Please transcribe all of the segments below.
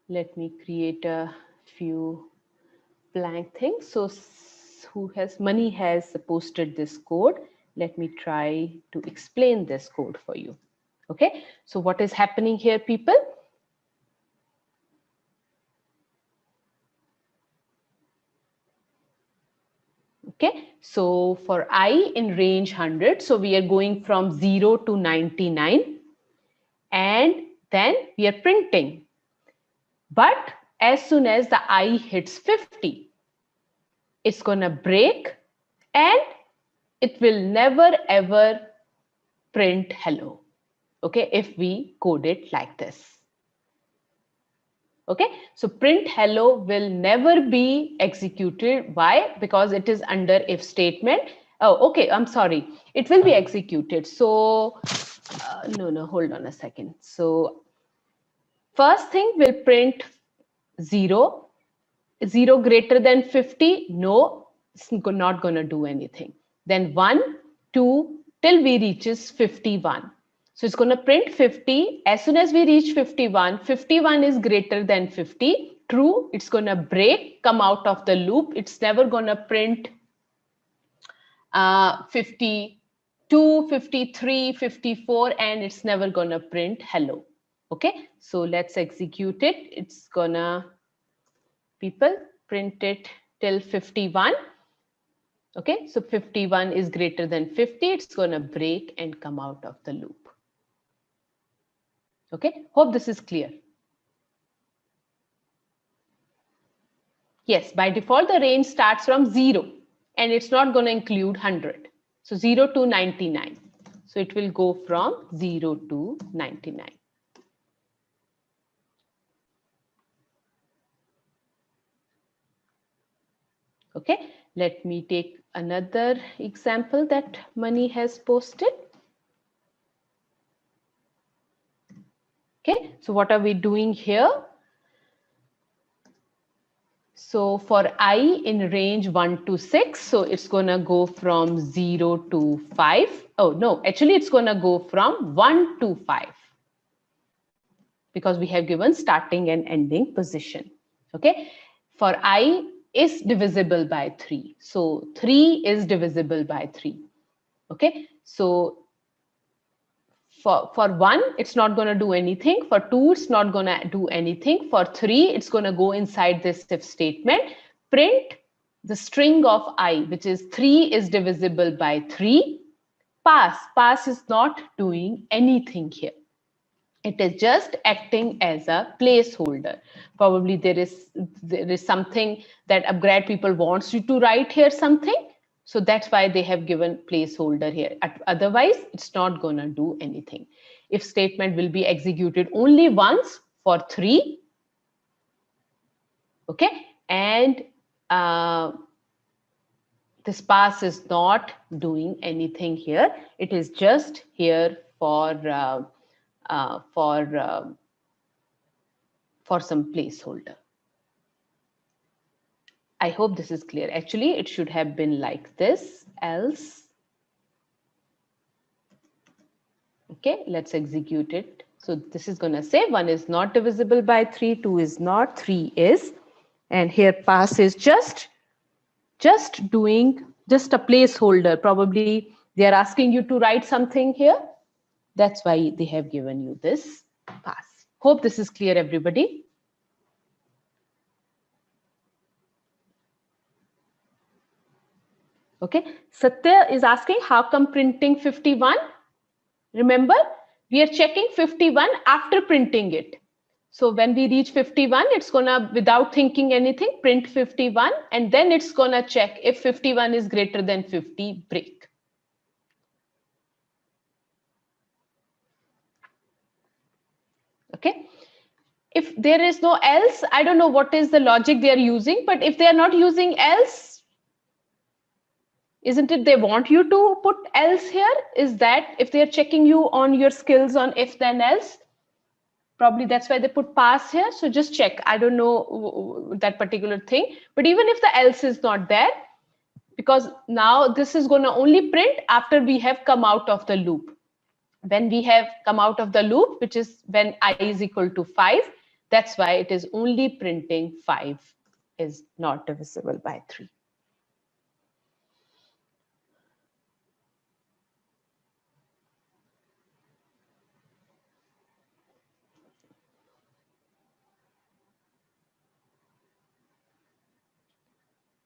Let me create a few blank things. So Money has posted this code. Let me try to explain this code for you. Okay, so what is happening here, people? Okay, so for I in range 100, so we are going from 0 to 99, and then we are printing. But as soon as the I hits 50, it's gonna break and it will never ever print hello. Okay, if we code it like this. Okay, so print hello will never be executed. Why? Because it is under if statement. Oh, okay, I'm sorry. It will be executed. So, no, hold on a second. So, first thing will print 0. 0 greater than 50? No, it's not going to do anything. Then 1, 2, till we reaches 51. So it's going to print 50. As soon as we reach 51, 51 is greater than 50. True, it's going to break, come out of the loop. It's never going to print 52, 53, 54, and it's never going to print hello. Okay, so let's execute it. It's going to, people, print it till 51. Okay, so 51 is greater than 50. It's going to break and come out of the loop. Okay, hope this is clear. Yes, by default, the range starts from 0 and it's not going to include 100. So 0 to 99. So it will go from 0 to 99. Okay, let me take another example that Money has posted. Okay, so what are we doing here? So for I in range 1 to 6, so it's going to go from 0 to 5. Oh, no, actually it's going to go from 1 to 5 because we have given starting and ending position. Okay, for I is divisible by 3. So 3 is divisible by 3. Okay, so for 1, it's not going to do anything. For 2, it's not going to do anything. For 3, it's going to go inside this if statement. Print the string of I, which is 3 is divisible by 3. Pass is not doing anything here. It is just acting as a placeholder. Probably there is something that upgrade people wants you to write here something. So that's why they have given placeholder here. Otherwise, it's not going to do anything. If statement will be executed only once for 3. Okay, and this pass is not doing anything here. It is just here for some placeholder. I hope this is clear. Actually, it should have been like this, else. Okay, let's execute it. So this is going to say 1 is not divisible by 3, 2 is not, 3 is. And here pass is just doing just a placeholder. Probably they are asking you to write something here. That's why they have given you this pass. Hope this is clear, everybody. Okay, Satya is asking how come printing 51? Remember, we are checking 51 after printing it. So when we reach 51, it's gonna, without thinking anything, print 51, and then it's gonna check if 51 is greater than 50, break. Okay. If there is no else, I don't know what is the logic they are using, but if they are not using else, isn't it they want you to put else here? Is that if they're checking you on your skills on if then else? Probably that's why they put pass here. So just check. I don't know that particular thing. But even if the else is not there, because now this is going to only print after we have come out of the loop. When we have come out of the loop, which is when I is equal to 5, That's why it is only printing 5 is not divisible by 3.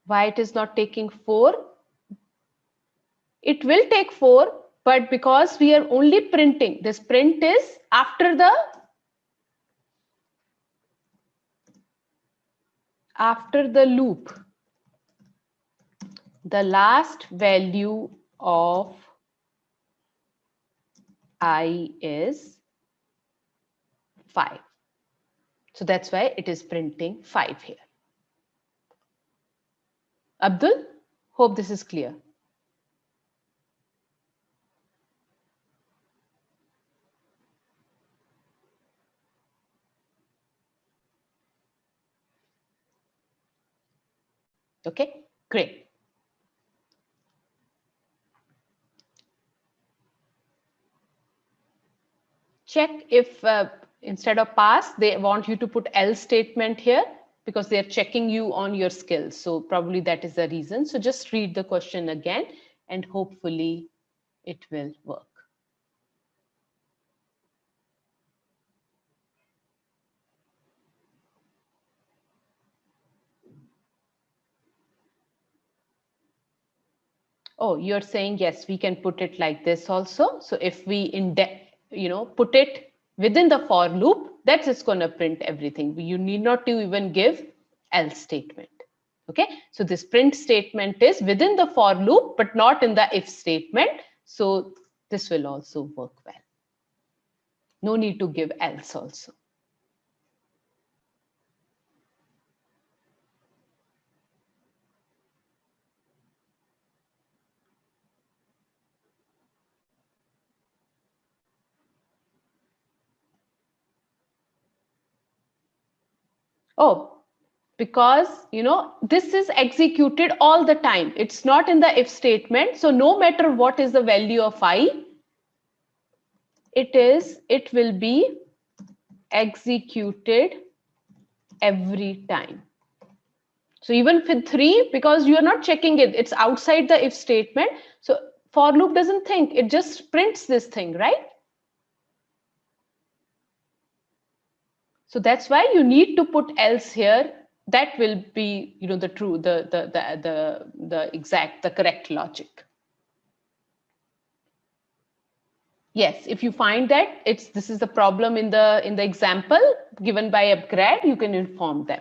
Why it is not taking 4? It will take 4, but because we are only printing, this print is after the loop. The last value of I is 5. So that's why it is printing 5 here. Abdul, hope this is clear. Okay, great. Check if instead of pass, they want you to put else statement here because they're checking you on your skills. So probably that is the reason. So just read the question again and hopefully it will work. Oh, you're saying, yes, we can put it like this also. So if we put it within the for loop, that's just going to print everything. You need not to even give else statement. Okay, so this print statement is within the for loop, but not in the if statement. So this will also work well. No need to give else also. Oh, because this is executed all the time. It's not in the if statement. So no matter what is the value of I, it will be executed every time. So even with 3, because you are not checking it, it's outside the if statement. So for loop doesn't think, it just prints this thing, right? So that's why you need to put else here. That will be, the true, the exact, the correct logic. Yes, if you find that this is the problem in the example given by upgrade, you can inform them.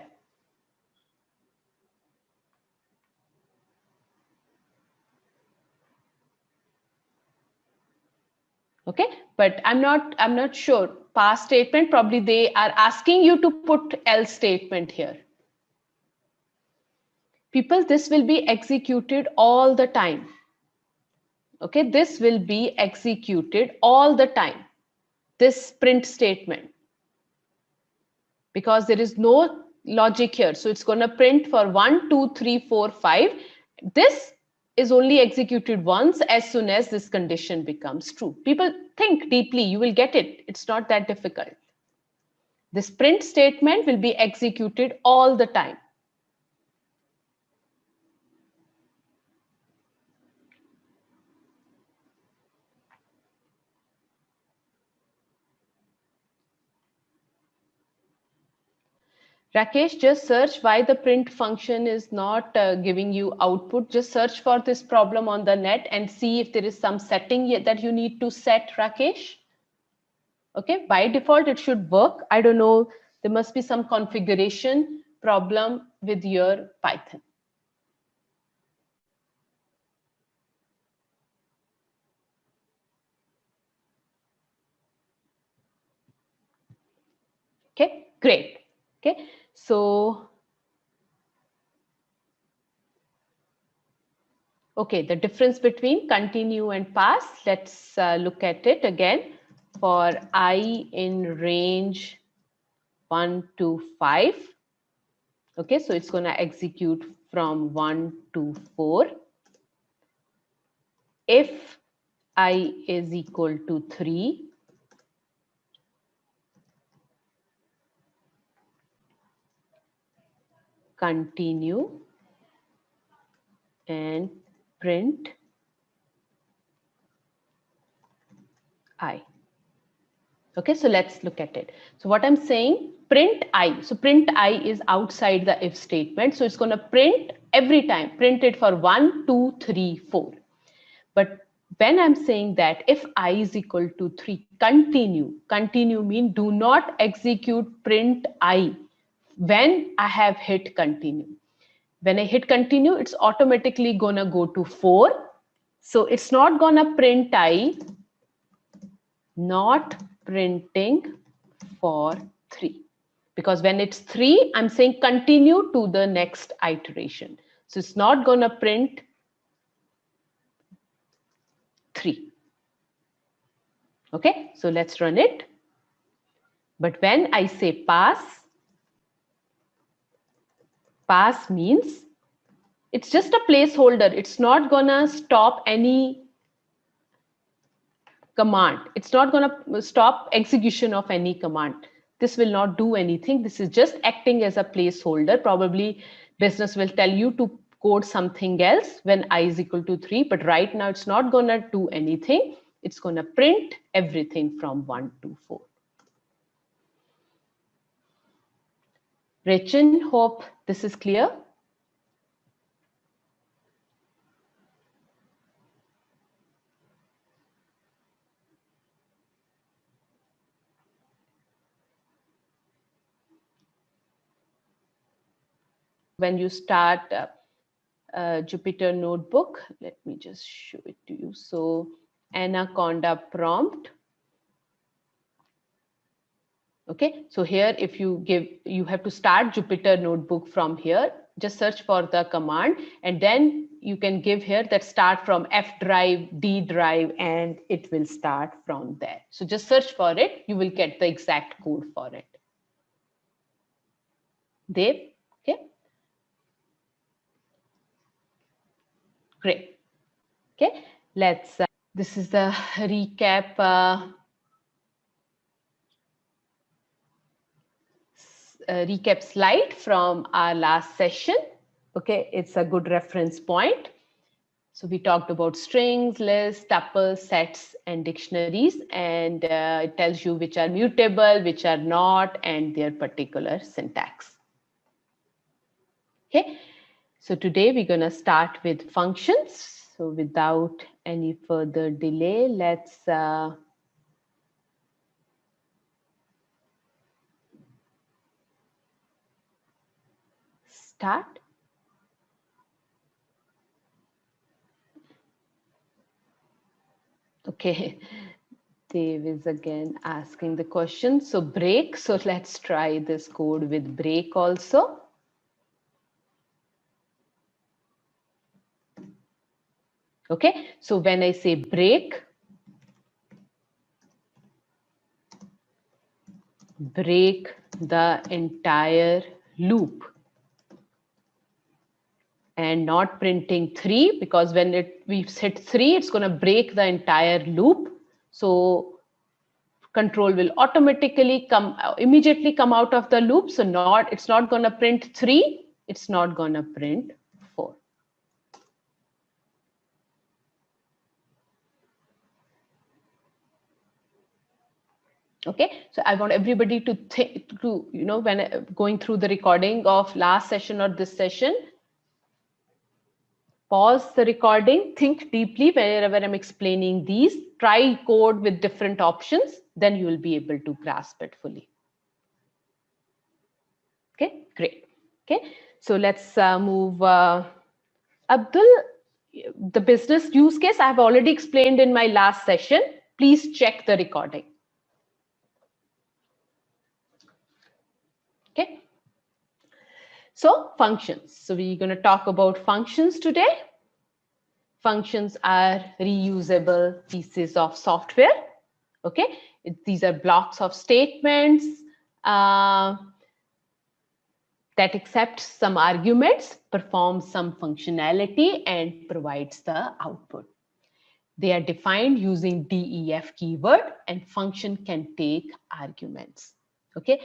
Okay, but I'm not sure. Past statement, probably they are asking you to put else statement here. People, this will be executed all the time. Okay, this will be executed all the time. This print statement, because there is no logic here. So it's going to print for 1, 2, 3, 4, 5. This is only executed once as soon as this condition becomes true. People, think deeply, you will get it. It's not that difficult. This print statement will be executed all the time. Rakesh, just search why the print function is not giving you output. Just search for this problem on the net and see if there is some setting that you need to set, Rakesh. Okay, by default, it should work. I don't know, there must be some configuration problem with your Python. Okay, great. Okay, so okay, the difference between continue and pass, let's look at it again. For I in range 1 to 5. Okay, so it's going to execute from 1 to 4. If I is equal to 3, continue and print I. Okay, so let's look at it. So what I'm saying, print I. So print I is outside the if statement. So it's going to print every time, print it for 1, 2, 3, 4. But when I'm saying that if I is equal to 3, continue mean do not execute print I when I have hit continue. When I hit continue, it's automatically gonna go to 4. So it's not gonna print I, not printing for 3. Because when it's 3, I'm saying continue to the next iteration. So it's not gonna print 3. Okay, so let's run it. But when I say pass means it's just a placeholder. It's not gonna stop any command. It's not gonna stop execution of any command. This will not do anything. This is just acting as a placeholder. Probably business will tell you to code something else when I is equal to 3, but right now it's not gonna do anything. It's gonna print everything from 1 to 4. Rechin, hope this is clear. When you start Jupyter Notebook, let me just show it to you. So Anaconda prompt. Okay, so here if you have to start Jupyter Notebook from here. Just search for the command and then you can give here that start from F drive, D drive, and it will start from there. So just search for it. You will get the exact code for it. Dev, okay. Great. Okay, let's, this is the recap recap slide from our last session. Okay, it's a good reference point. So we talked about strings, lists, tuples, sets, and dictionaries, and it tells you which are mutable, which are not, and their particular syntax. Okay, so today we're going to start with functions. So without any further delay, let's start. Okay, Dave is again asking the question. So break. So let's try this code with break also. Okay, so when I say break the entire loop and not printing 3, because when we've hit 3, it's going to break the entire loop. So control will automatically immediately come out of the loop. So it's not going to print 3. It's not going to print 4. Okay, so I want everybody to think to, when going through the recording of last session or this session, pause the recording, think deeply wherever I'm explaining these, try code with different options, then you will be able to grasp it fully. Okay, great. Okay, so let's move. Abdul, the business use case I have already explained in my last session. Please check the recording. Okay. So functions. So we're going to talk about functions today. Functions are reusable pieces of software. Okay, these are blocks of statements that accept some arguments, perform some functionality, and provides the output. They are defined using DEF keyword, and function can take arguments. Okay.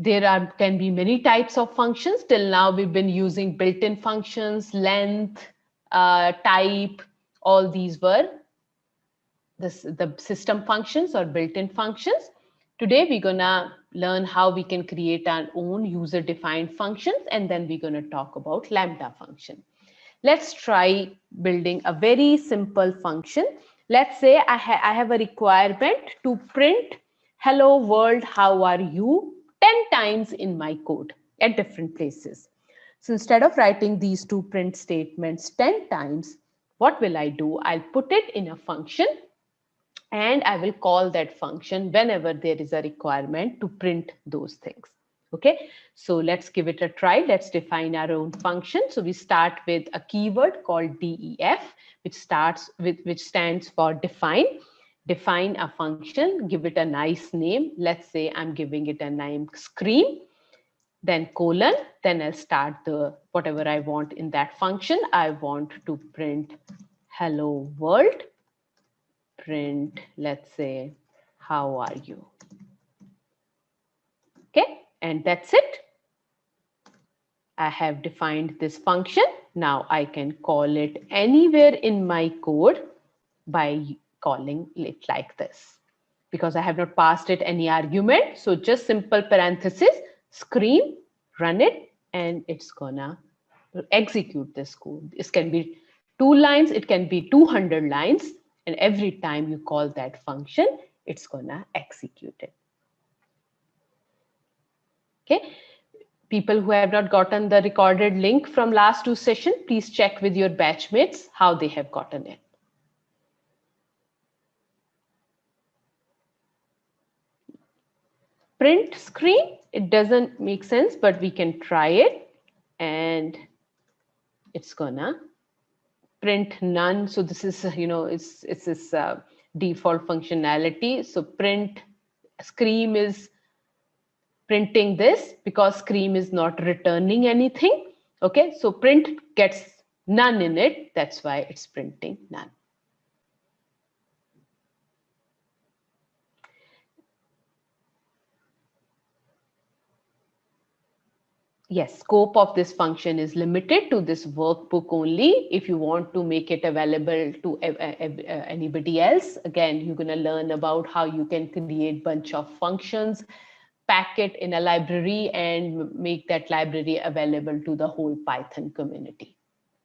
can be many types of functions. Till now, we've been using built-in functions, length, type, all these were the system functions or built-in functions. Today, we're gonna learn how we can create our own user-defined functions, and then we're gonna talk about Lambda function. Let's try building a very simple function. Let's say I have a requirement to print hello world, how are you 10 times in my code at different places. So instead of writing these two print statements 10 times, what will I do? I'll put it in a function and I will call that function whenever there is a requirement to print those things. Okay, so let's give it a try. Let's define our own function. So we start with a keyword called def, which stands for define. Define a function, give it a nice name. Let's say I'm giving it a name screen, then colon, then I'll start the whatever I want in that function. I want to print hello world. Print, let's say, how are you? Okay, and that's it. I have defined this function. Now I can call it anywhere in my code by calling it like this, because I have not passed it any argument. So just simple parenthesis, screen, run it, and it's gonna execute this code. This can be 2 lines, it can be 200 lines. And every time you call that function, it's gonna execute it. Okay. People who have not gotten the recorded link from last 2 sessions, please check with your batchmates how they have gotten it. Print screen, it doesn't make sense, but we can try it. And it's gonna print none. So this is, it's this default functionality. So print screen is printing this because screen is not returning anything. Okay, so print gets none in it. That's why it's printing none. Yes, scope of this function is limited to this workbook only. If you want to make it available to anybody else, again, you're going to learn about how you can create bunch of functions, pack it in a library, and make that library available to the whole Python community.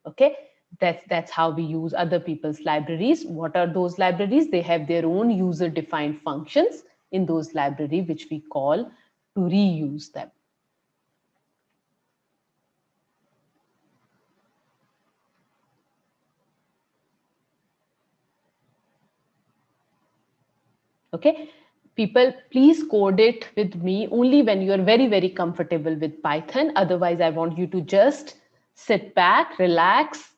Okay, that's how we use other people's libraries. What are those libraries? They have their own user-defined functions in those libraries, which we call to reuse them. Okay, people, please code it with me only when you're very, very comfortable with Python. Otherwise, I want you to just sit back, relax,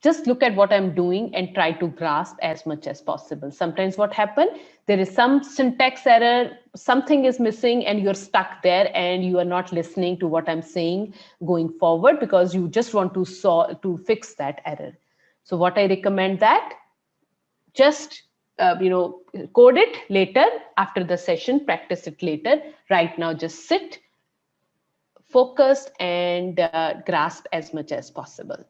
just look at what I'm doing and try to grasp as much as possible. Sometimes what happens, there is some syntax error, something is missing and you're stuck there and you are not listening to what I'm saying going forward because you just want to fix that error. So what I recommend that just code it later after the session, practice it later. Right now, just sit, focused, and grasp as much as possible.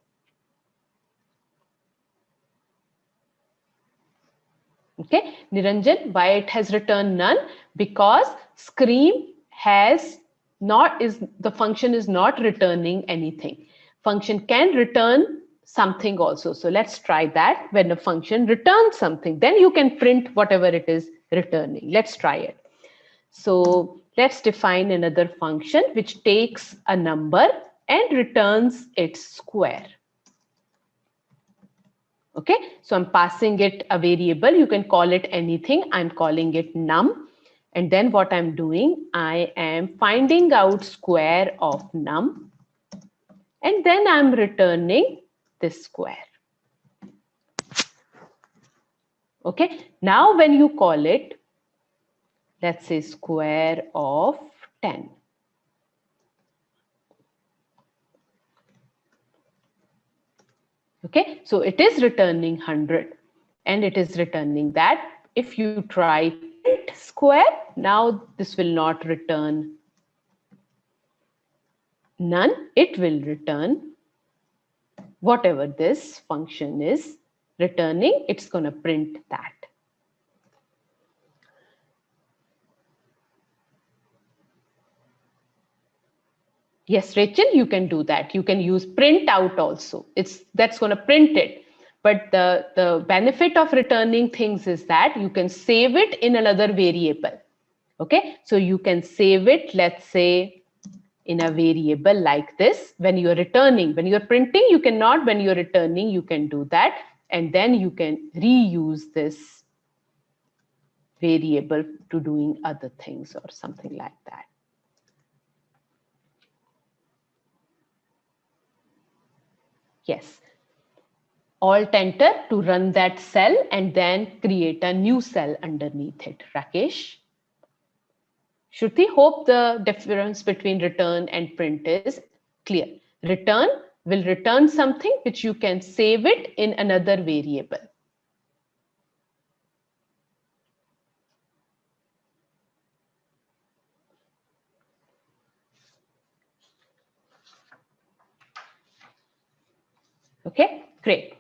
Okay, Niranjan, why it has returned none? Because screen the function is not returning anything. Function can return something also. So let's try that. When a function returns something, then you can print whatever it is returning. Let's try it. So let's define another function which takes a number and returns its square. Okay, so I'm passing it a variable. You can call it anything. I'm calling it num. And then what I'm doing, I am finding out square of num. And then I'm returning this square. Okay, now when you call it, let's say square of 10. Okay, so it is returning 100 and it is returning that. If you try print square, now this will not return none, it will return whatever this function is returning. It's going to print that. Yes, Rachel, you can do that. You can use print out also. That's going to print it. But the benefit of returning things is that you can save it in another variable. Okay, so you can save it, let's say, in a variable like this. When you're returning, when you're printing, you cannot. When you're returning, you can do that. And then you can reuse this variable to doing other things or something like that. Yes. Alt enter to run that cell and then create a new cell underneath it. Rakesh? Shruti, hope the difference between return and print is clear. Return will return something which you can save it in another variable. Okay, great.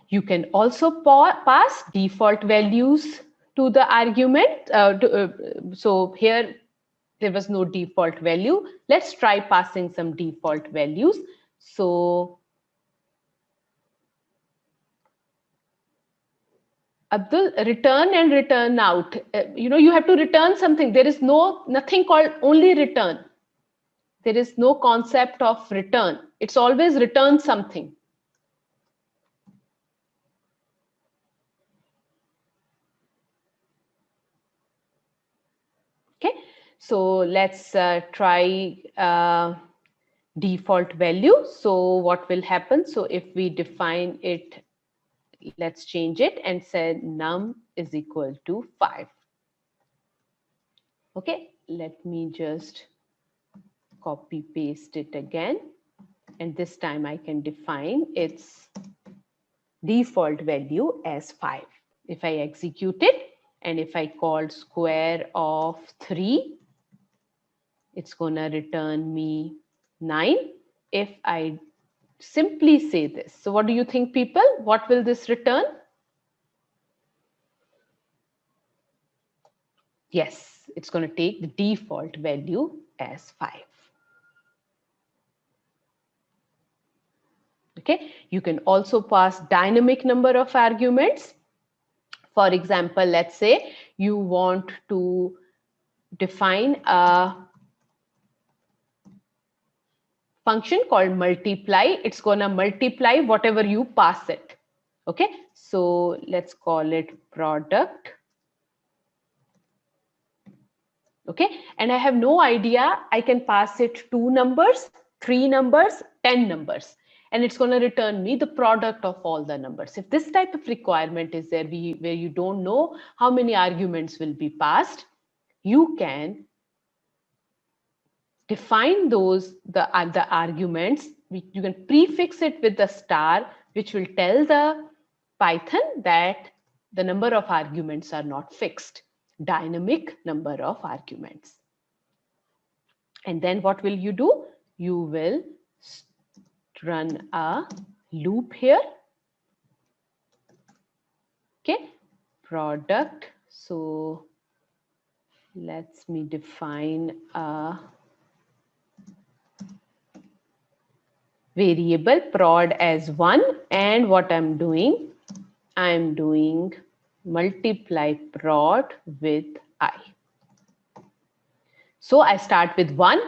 You can also pass default values to the argument. So here there was no default value. Let's try passing some default values. So Abdul, return and return out. You have to return something. There is nothing called only return. There is no concept of return. It's always return something. Okay, so let's try default value. So what will happen? So if we define it, let's change it and say num is equal to 5. Okay, let me just copy paste it again. And this time I can define its default value as 5. If I execute it and if I call square of 3, it's going to return me 9. If I simply say this, so what do you think, people? What will this return? Yes, it's going to take the default value as 5. Okay, you can also pass dynamic number of arguments. For example, let's say you want to define a function called multiply. It's going to multiply whatever you pass it. Okay, so let's call it product. Okay, and I have no idea. I can pass it 2 numbers, 3 numbers, 10 numbers, and it's going to return me the product of all the numbers. If this type of requirement is there where you don't know how many arguments will be passed, you can define the arguments. You can prefix it with the star, which will tell the Python that the number of arguments are not fixed. Dynamic number of arguments. And then what will you do? You will run a loop here. Okay, product. So let's me define a variable prod as 1, and what I'm doing multiply prod with I. So I start with 1.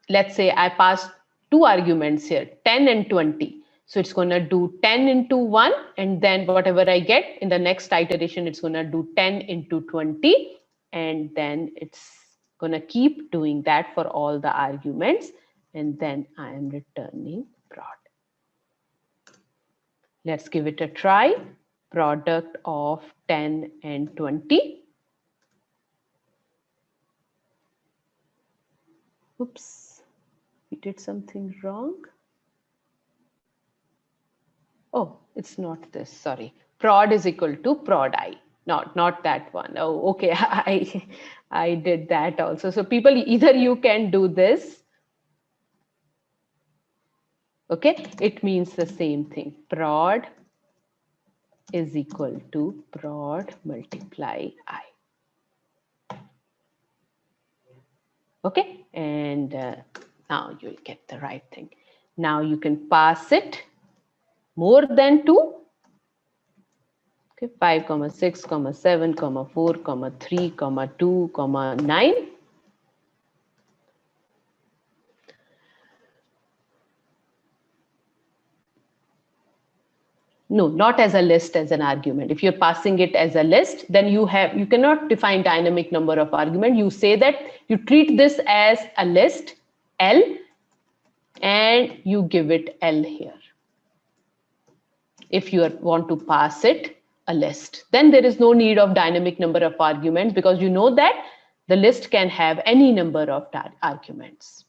Let's say I pass 2 arguments here, 10 and 20. So it's going to do 10 into 1, and then whatever I get in the next iteration, it's going to do 10 into 20, and then it's going to keep doing that for all the arguments, and then I am returning prod. Let's give it a try. Product of 10 and 20. Oops, we did something wrong. Oh, it's not this, sorry. Prod is equal to prod I, not that one. Oh, okay, I did that also. So people, either you can do this. Okay, it means the same thing. Prod is equal to prod multiply I. Okay, and now you'll get the right thing. Now you can pass it more than 2. Okay, 5, 6, 7, 4, 3, 2, 9. No, not as a list, as an argument. If you're passing it as a list, then you cannot define dynamic number of argument. You say that you treat this as a list, L, and you give it L here. If you want to pass it a list, then there is no need of dynamic number of arguments, because you know that the list can have any number of arguments.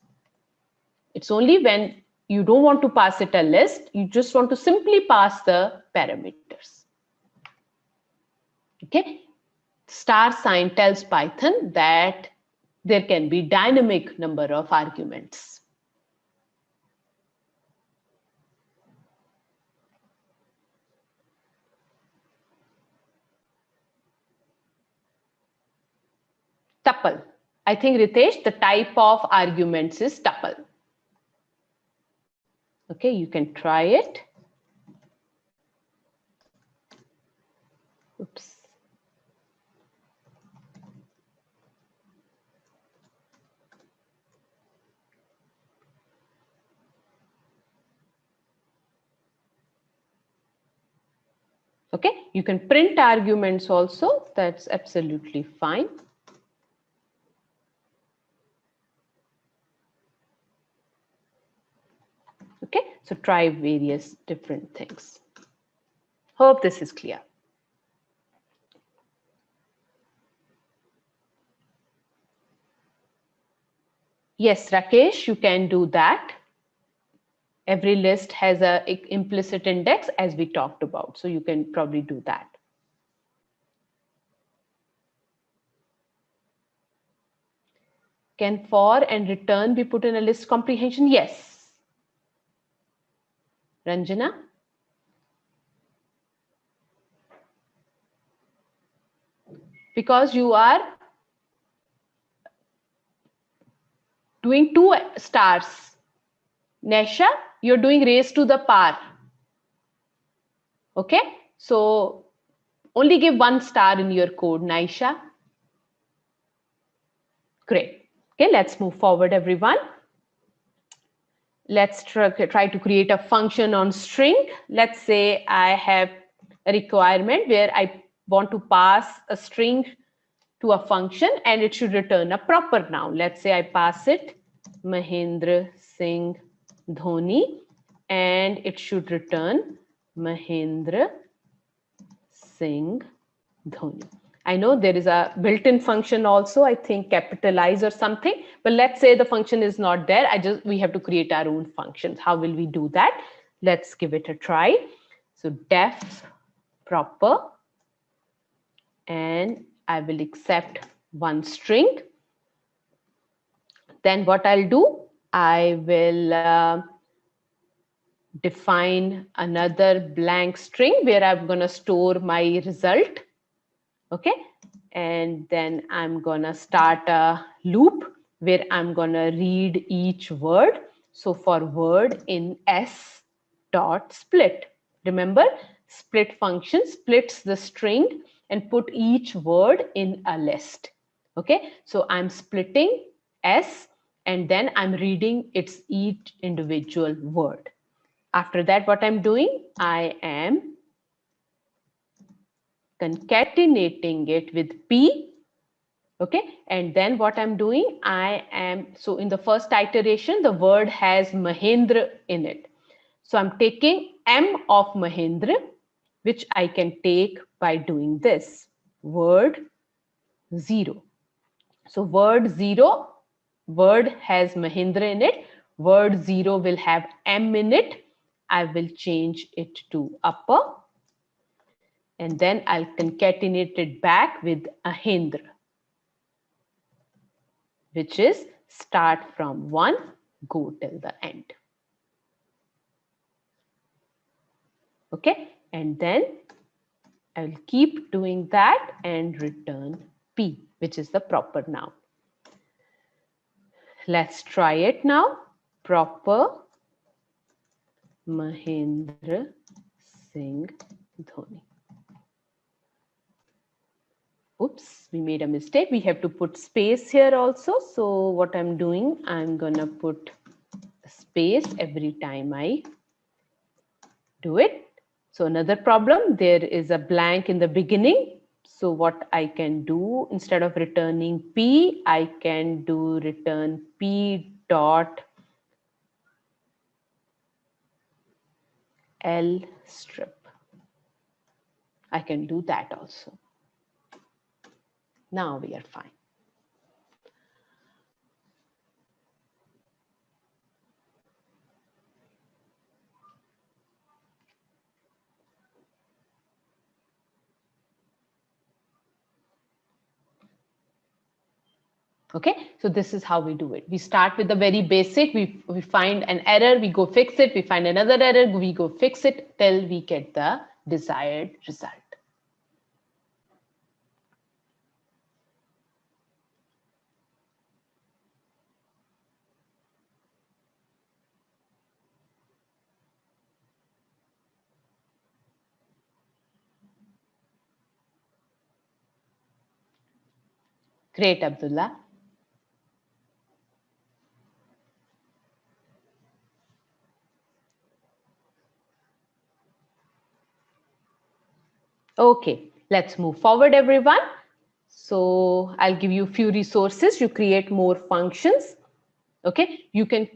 It's only when you don't want to pass it a list, you just want to simply pass the parameters. Okay, star sign tells Python that there can be dynamic number of arguments. Tuple. I think, Ritesh, the type of arguments is tuple. Okay, you can try it. Oops. Okay, you can print arguments also. That's absolutely fine. Okay, so try various different things. Hope this is clear. Yes, Rakesh, you can do that. Every list has an implicit index, as we talked about. So you can probably do that. Can for and return be put in a list comprehension? Yes. Ranjana? Because you are doing 2 stars. Nesha, you're doing raised to the power. Okay, so only give 1 star in your code, Naisha. Great. Okay, let's move forward, everyone. Let's try to create a function on string. Let's say I have a requirement where I want to pass a string to a function and it should return a proper noun. Let's say I pass it Mahendra Singh Dhoni and it should return Mahendra Singh Dhoni. I know there is a built-in function also, I think capitalize or something, but let's say the function is not there. We have to create our own functions. How will we do that? Let's give it a try. So def proper, and I will accept 1 string. Then what I'll do, I will define another blank string where I'm going to store my result. Okay, and then I'm gonna start a loop where I'm gonna read each word. So for word in s dot split, remember split function splits the string and put each word in a list. Okay, so I'm splitting s and then I'm reading its each individual word. After that, what I'm doing, I am concatenating it with P. Okay, and then what I'm doing, so in the first iteration, the word has Mahendra in it. So I'm taking M of Mahendra, which I can take by doing this, word 0. So word 0, word has Mahendra in it, word 0 will have M in it. I will change it to upper. And then I'll concatenate it back with Ahendra, which is start from 1, go till the end. Okay, and then I will keep doing that and return P, which is the proper noun. Let's try it now. Proper Mahendra Singh Dhoni. Oops, we made a mistake. We have to put space here also. So what I'm doing, I'm gonna put a space every time I do it. So another problem, there is a blank in the beginning. So what I can do, instead of returning P, I can do return P dot L strip. I can do that also. Now we are fine. Okay, so this is how we do it. We start with the very basic. We find an error, we go fix it. We find another error, we go fix it till we get the desired result. Great, Abdullah. Okay, let's move forward, everyone. So I'll give you a few resources. You create more functions. Okay, you can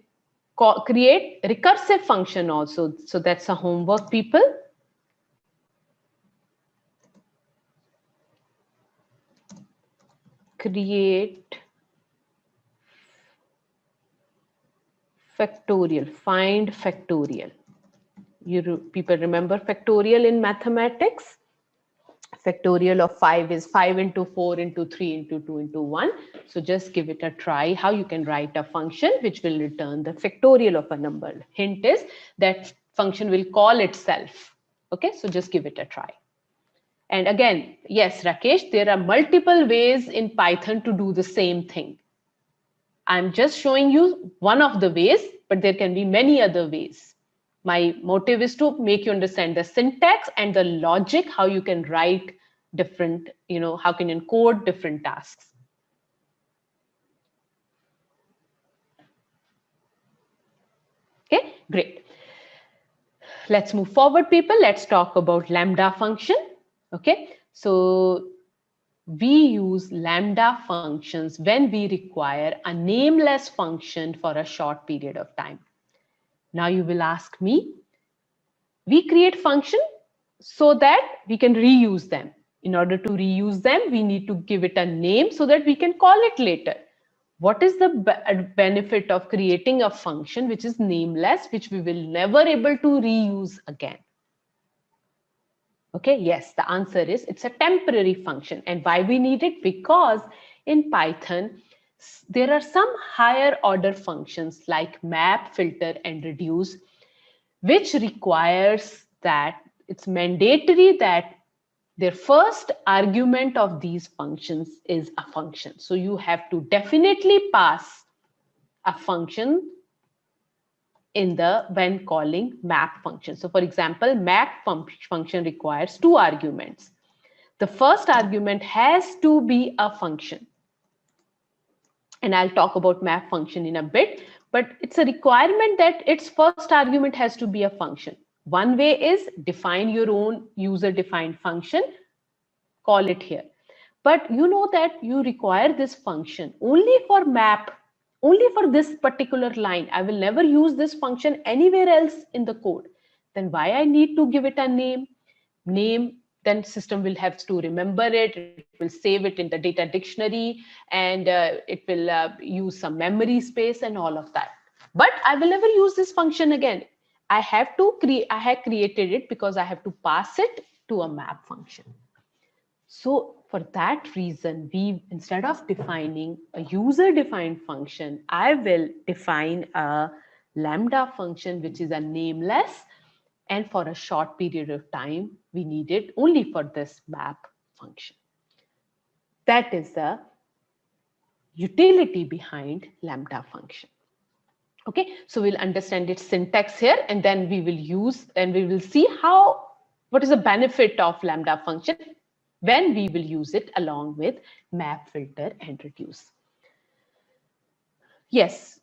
create recursive function also. So that's a homework, people. Create factorial, find factorial. You people remember factorial in mathematics? Factorial of 5 is 5 into 4 into 3 into 2 into 1. So just give it a try how you can write a function which will return the factorial of a number. Hint is that function will call itself. Okay, so just give it a try. And again, yes, Rakesh, there are multiple ways in Python to do the same thing. I'm just showing you one of the ways, but there can be many other ways. My motive is to make you understand the syntax and the logic, how you can write different, how can you encode different tasks. Okay, great. Let's move forward, people. Let's talk about lambda function. Okay, so we use lambda functions when we require a nameless function for a short period of time. Now you will ask me, we create function so that we can reuse them. In order to reuse them, we need to give it a name so that we can call it later. What is the benefit of creating a function which is nameless, which we will never able to reuse again? Okay, yes, the answer is it's a temporary function. And why we need it? Because in Python, there are some higher order functions like map, filter, and reduce, which requires that it's mandatory that their first argument of these functions is a function. So you have to definitely pass a function in the when calling map function. So for example, map function requires 2 arguments. The first argument has to be a function. And I'll talk about map function in a bit, but it's a requirement that its first argument has to be a function. One way is define your own user-defined function, call it here. But you know that you require this function only for map, only for this particular line. I will never use this function anywhere else in the code. Then why I need to give it a name? Then system will have to remember it. It will save it in the data dictionary, and it will use some memory space and all of that. But I will never use this function again. I have created it because I have to pass it to a map function. So for that reason, instead of defining a user-defined function, I will define a lambda function, which is a nameless And for a short period of time, we need it only for this map function. That is the utility behind lambda function. Okay, so we'll understand its syntax here, and then we will use and we will see what is the benefit of lambda function when we will use it along with map, filter, and reduce. Yes,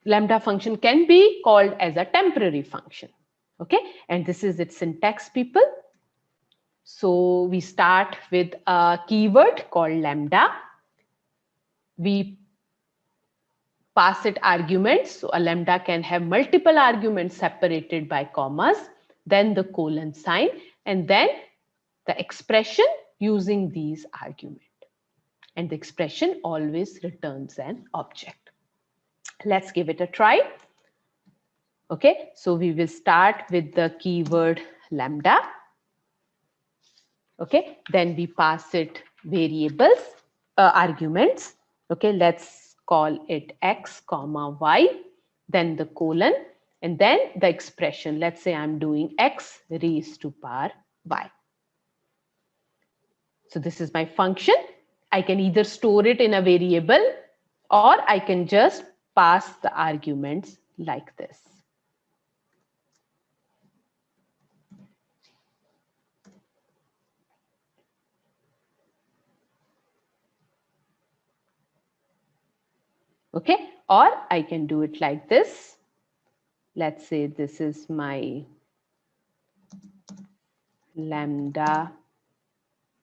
lambda function can be called as a temporary function. Okay, and this is its syntax, people. So we start with a keyword called lambda. We pass it arguments. So a lambda can have multiple arguments separated by commas, then the colon sign, and then the expression using these arguments. And the expression always returns an object. Let's give it a try. Okay, so we will start with the keyword lambda. Okay, then we pass it variables, arguments. Okay, let's call it x comma y, then the colon, and then the expression. Let's say I'm doing x raised to power y. So this is my function. I can either store it in a variable or I can just pass the arguments like this. Okay, or I can do it like this. Let's say this is my lambda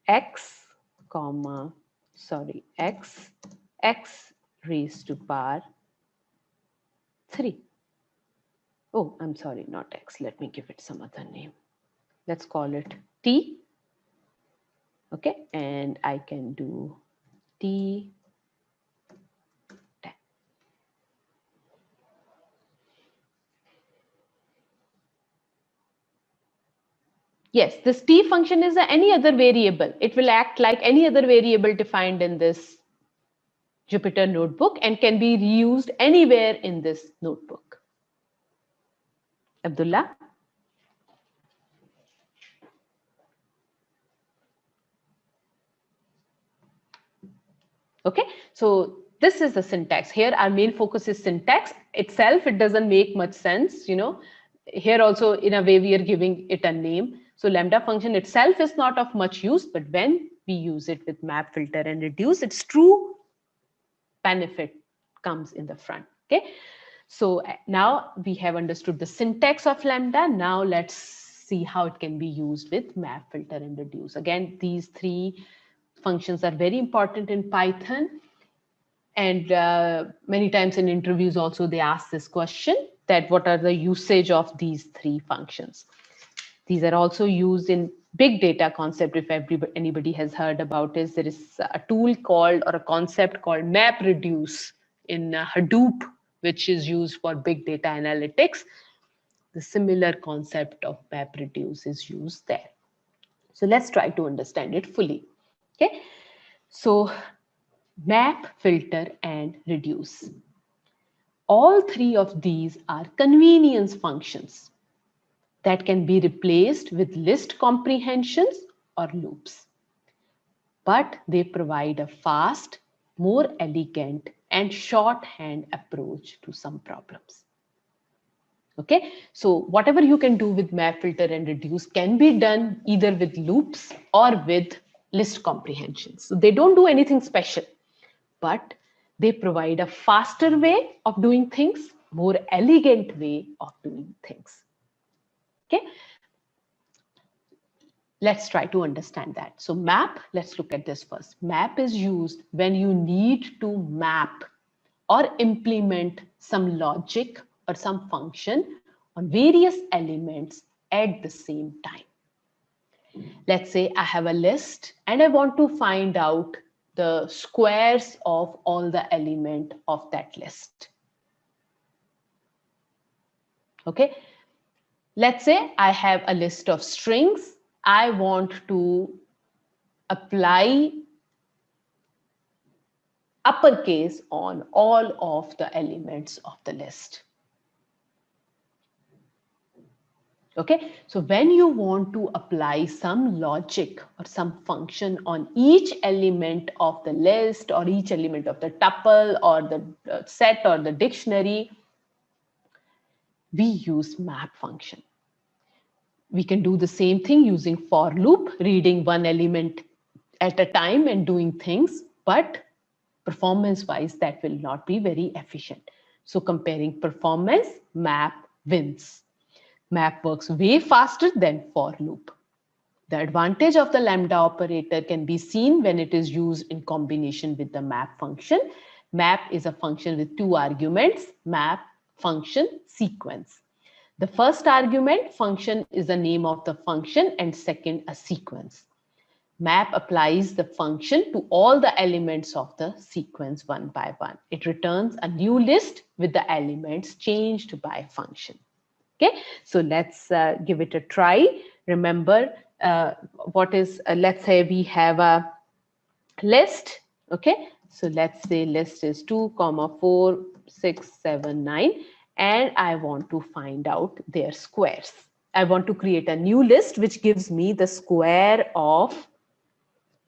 x comma, sorry, x raised to power 3. Oh, I'm sorry, not x. Let me give it some other name. Let's call it t. Okay, and I can do t 10. Yes, this t function is any other variable. It will act like any other variable defined in this Jupyter notebook and can be reused anywhere in this notebook. Abdullah? Okay, so this is the syntax. Here our main focus is syntax itself. It doesn't make much sense, you know. Here also in a way we are giving it a name. So lambda function itself is not of much use, but when we use it with map, filter, and reduce, its true benefit comes in the front. Okay, so now we have understood the syntax of lambda. Now let's see how it can be used with map, filter, and reduce. Again, these three functions are very important in Python. And many times in interviews also they ask this question, that what are the usage of these three functions. These are also used in big data concept. If anybody has heard about it, there is a tool called, or a concept called MapReduce in Hadoop, which is used for big data analytics. The similar concept of MapReduce is used there. So let's try to understand it fully. Okay, so map, filter, and reduce. All three of these are convenience functions that can be replaced with list comprehensions or loops. But they provide a fast, more elegant, and shorthand approach to some problems. Okay, so whatever you can do with map, filter, and reduce can be done either with loops or with list comprehensions. So they don't do anything special, but they provide a faster way of doing things, more elegant way of doing things. Okay, let's try to understand that. So map, let's look at this first. Map is used when you need to map or implement some logic or some function on various elements at the same time. Let's say I have a list and I want to find out the squares of all the element of that list. Okay, let's say I have a list of strings. I want to apply uppercase on all of the elements of the list. Okay, so when you want to apply some logic or some function on each element of the list or each element of the tuple or the set or the dictionary, we use map function. We can do the same thing using for loop, reading one element at a time and doing things, but performance wise, that will not be very efficient. So comparing performance, map wins. Map works way faster than for loop. The advantage of the lambda operator can be seen when it is used in combination with the map function. Map is a function with two arguments, map function sequence. The first argument function is the name of the function and second a sequence. Map applies the function to all the elements of the sequence one by one. It returns a new list with the elements changed by function. Okay, so let's give it a try. Remember, let's say we have a list. Okay, so let's say list is 2, 4, 6, 7, 9, and I want to find out their squares. I want to create a new list which gives me the square of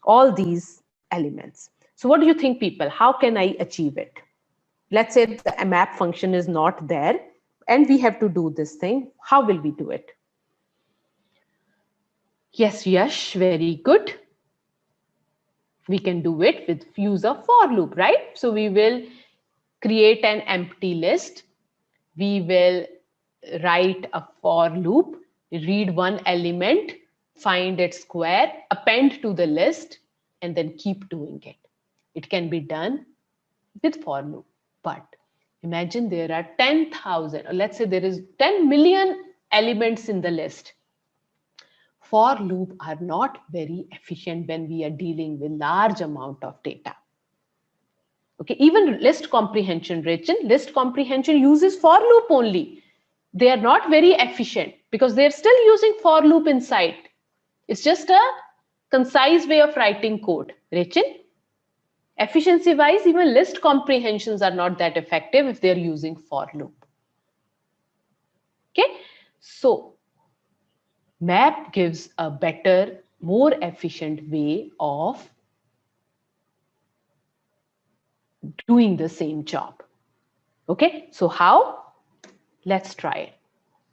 all these elements. So what do you think, people? How can I achieve it? Let's say the map function is not there and we have to do this thing. How will we do it? Yes, Yash, very good. We can do it with use of for loop, right? So we will create an empty list. We will write a for loop, read one element, find its square, append to the list, and then keep doing it. It can be done with for loop, but imagine there are 10,000, or let's say there is 10 million elements in the list. For loop are not very efficient when we are dealing with large amount of data. Okay, even list comprehension, Rachel, list comprehension uses for loop only. They are not very efficient because they're still using for loop inside. It's just a concise way of writing code. Rachel, efficiency wise, even list comprehensions are not that effective if they're using for loop. Okay, so map gives a better, more efficient way of doing the same job. Okay, so how? Let's try it.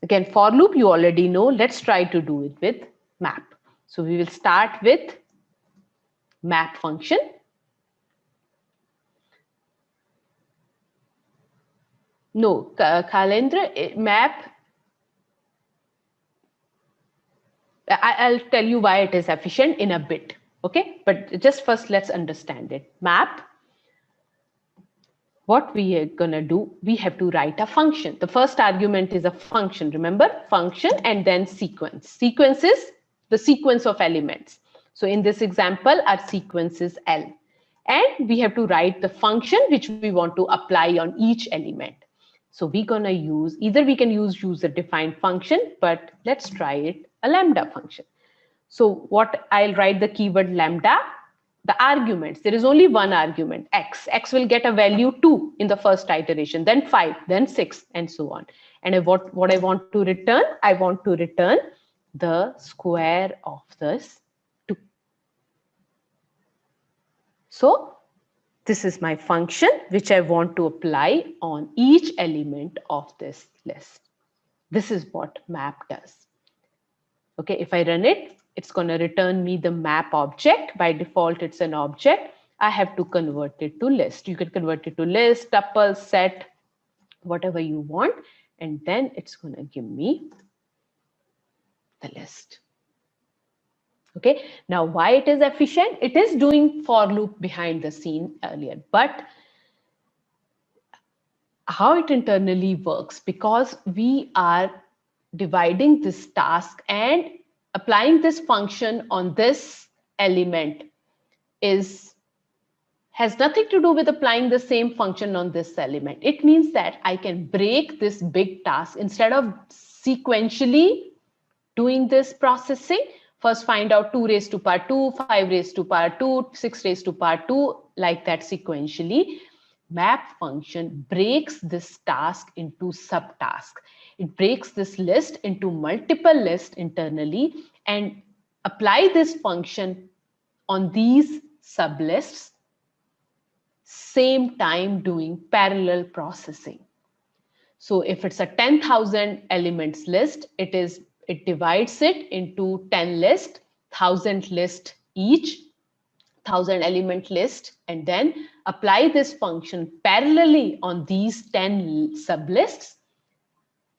Again, for loop, you already know. Let's try to do it with map. So we will start with map function. No, Khalendra, map. I'll tell you why it is efficient in a bit. Okay, but just first let's understand it. Map. What we are gonna do, we have to write a function. The first argument is a function, remember? Function and then sequence. Sequence is the sequence of elements. So in this example, our sequence is L. And we have to write the function which we want to apply on each element. So we're gonna use, either we can use user-defined function, but let's try it, a lambda function. So what I'll write the keyword lambda, the arguments, there is only one argument, x. X will get a value 2 in the first iteration, then 5, then 6, and so on. And what I want to return? I want to return the square of this 2. So this is my function which I want to apply on each element of this list. This is what map does. Okay, if I run it, it's going to return me the map object. By default, it's an object. I have to convert it to list. You can convert it to list, tuple, set, whatever you want. And then it's going to give me the list. Okay, now why it is efficient? It is doing for loop behind the scene earlier, but how it internally works, because we are dividing this task and applying this function on this element has nothing to do with applying the same function on this element. It means that I can break this big task instead of sequentially doing this processing. First find out 2 raised to power 2, 5 raised to power 2, 6 raised to power 2, like that sequentially. Map function breaks this task into subtasks. It breaks this list into multiple lists internally and apply this function on these sublists, same time doing parallel processing. So if it's a 10,000 elements list, it divides it into 10 lists, 1,000 list each, 1,000 element list, and then apply this function parallelly on these 10 sublists,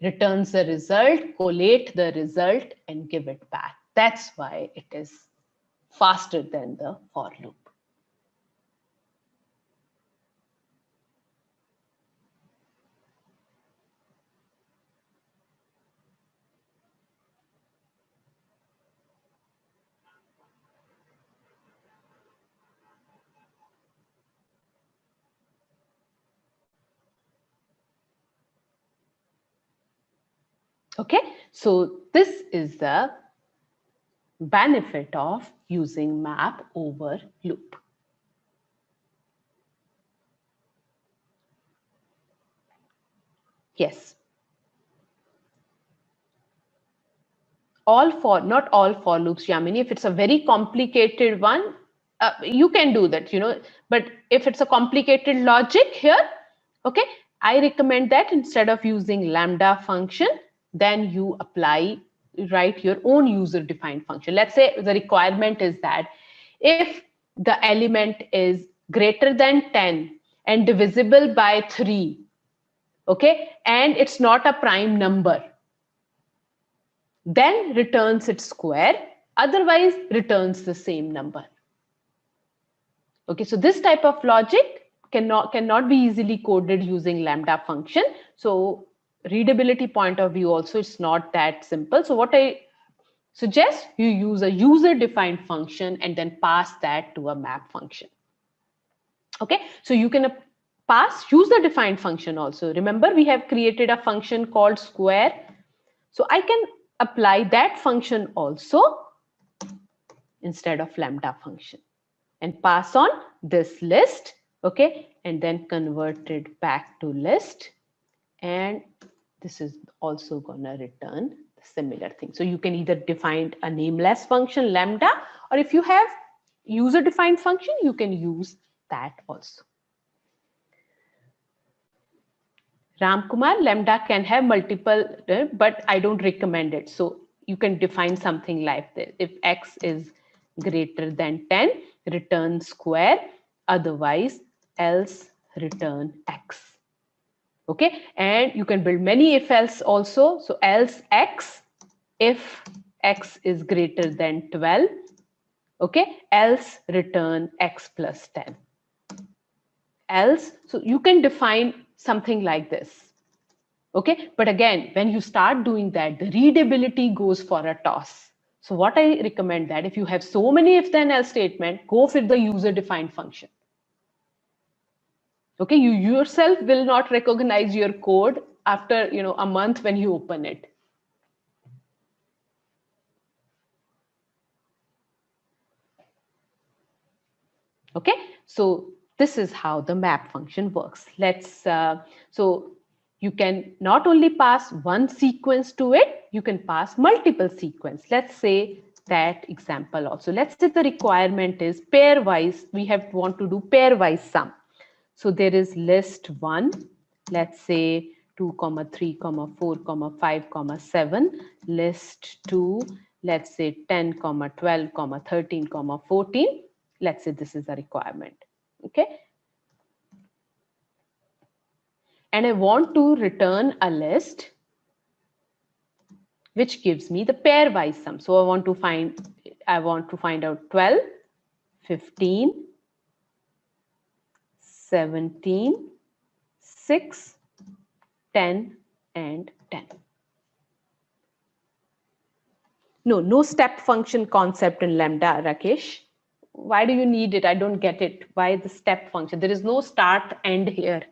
returns the result, collate the result, and give it back. That's why it is faster than the for loop. Okay, so this is the benefit of using map over loop. Yes. Not all for loops, Yamini. If it's a very complicated one, you can do that, but if it's a complicated logic here, okay, I recommend that instead of using lambda function, then you write your own user defined function. Let's say the requirement is that if the element is greater than 10 and divisible by 3, okay, and it's not a prime number, then returns its square, otherwise returns the same number. Okay, so this type of logic cannot be easily coded using lambda function. So readability point of view also, it's not that simple. So what I suggest, you use a user defined function and then pass that to a map function. Okay, so you can pass user defined function also. Remember, we have created a function called square. So I can apply that function also instead of lambda function and pass on this list, okay, and then convert it back to list, and this is also gonna return the similar thing. So you can either define a nameless function lambda, or if you have user defined function, you can use that also. Ram Kumar, lambda can have multiple, but I don't recommend it. So you can define something like this. If x is greater than 10, return square, otherwise else return x. Okay, and you can build many if else also. So else x, if x is greater than 12, okay, else return x plus 10. Else, so you can define something like this. Okay, but again, when you start doing that, the readability goes for a toss. So what I recommend that if you have so many if then else statement, go with the user defined function. Okay, you yourself will not recognize your code after a month when you open it. Okay, so this is how the map function works. So you can not only pass one sequence to it, you can pass multiple sequence. Let's say that example also. Let's say the requirement is pairwise. We want to do pairwise sum. So there is list 1, let's say 2, 3, 4, 5, 7. List 2, let's say 10, 12, 13, 14. Let's say this is a requirement. Okay. And I want to return a list which gives me the pairwise sum. So I want to find out 12, 15, 17, 6, 10, and 10. No step function concept in lambda, Rakesh. Why do you need it? I don't get it. Why the step function? There is no start end here.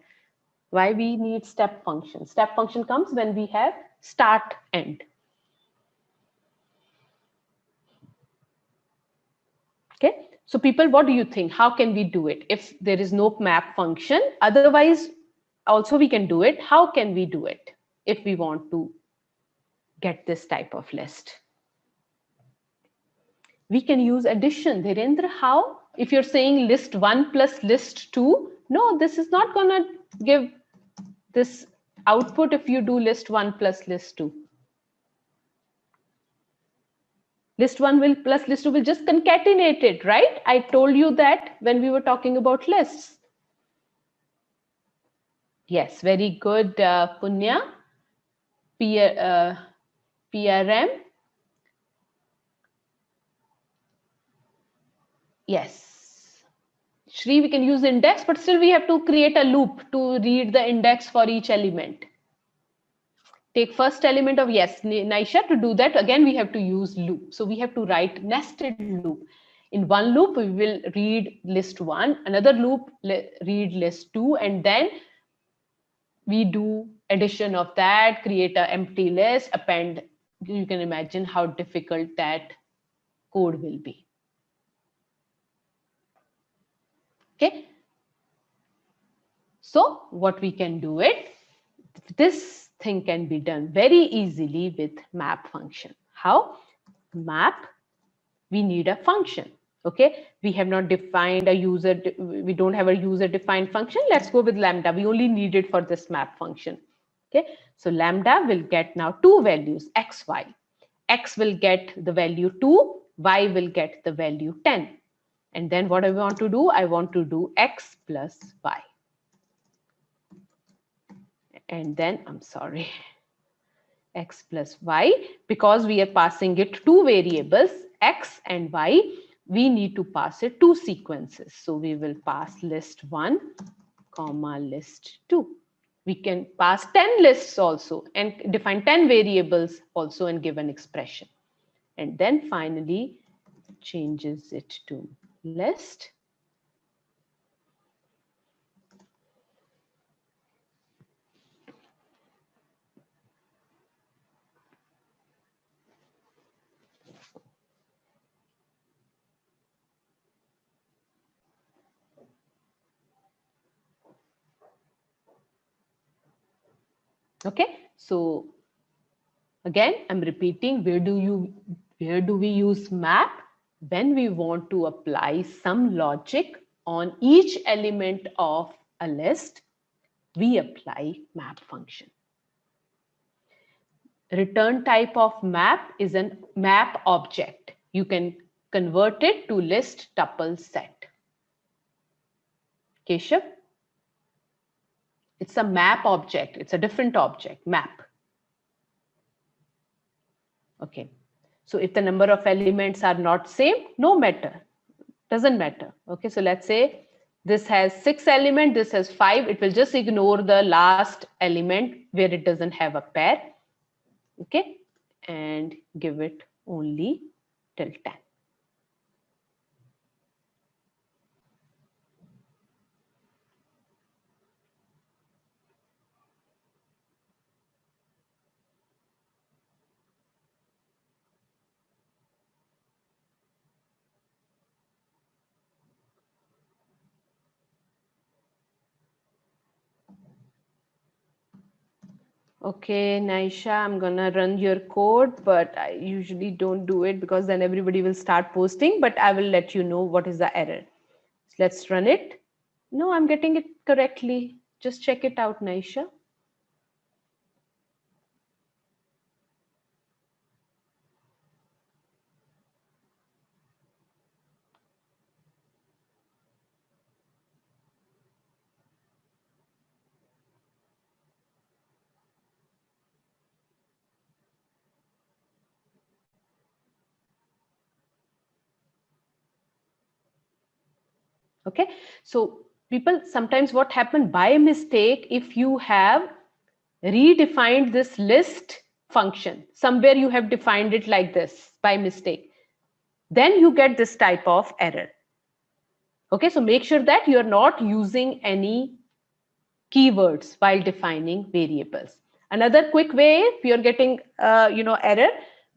Why we need step function? Step function comes when we have start end. Okay, so people, what do you think? How can we do it if there is no map function? Otherwise, also we can do it. How can we do it? if we want to get this type of list. We can use addition. Dhirendra, how? If you're saying list 1 plus list 2, no, this is not going to give this output if you do list 1 plus list 2. List 1 will plus list 2 will just concatenate it, right? I told you that when we were talking about lists. Yes, very good, Punya. PRM. Yes. Shri, we can use index, but still we have to create a loop to read the index for each element. Take first element of, yes, Naisha, to do that, again, we have to use loop. So we have to write nested loop. In one loop, we will read list 1, another loop, read list 2, and then we do addition of that, create an empty list, append. You can imagine how difficult that code will be. Okay. So what we can do it, this thing can be done very easily with map function. How? Map, we need a function. Okay, we have not defined a user, we don't have a user defined function. Let's go with lambda. We only need it for this map function. Okay, so lambda will get now two values, x, y. X will get the value 2, y will get the value 10. And then what I want to do, I want to do x plus y. And then, I'm sorry, x plus y, because we are passing it two variables, x and y, we need to pass it two sequences. So we will pass list 1, comma list 2. We can pass 10 lists also and define 10 variables also and give an expression. And then finally changes it to list. Okay, so again, I'm repeating, where do we use map? When we want to apply some logic on each element of a list, we apply map function. Return type of map is a map object. You can convert it to list tuple set. Keshav? It's a map object. It's a different object, map. Okay. So if the number of elements are not same, no matter. Doesn't matter. Okay. So let's say this has 6 elements, this has 5. It will just ignore the last element where it doesn't have a pair. Okay. And give it only till 10. Okay, Naisha, I'm gonna run your code, but I usually don't do it because then everybody will start posting, but I will let you know what is the error. So let's run it. No, I'm getting it correctly. Just check it out, Naisha. Okay, so people, sometimes what happened by mistake, if you have redefined this list function, somewhere you have defined it like this by mistake, then you get this type of error. Okay, so make sure that you are not using any keywords while defining variables. Another quick way, if you're getting error,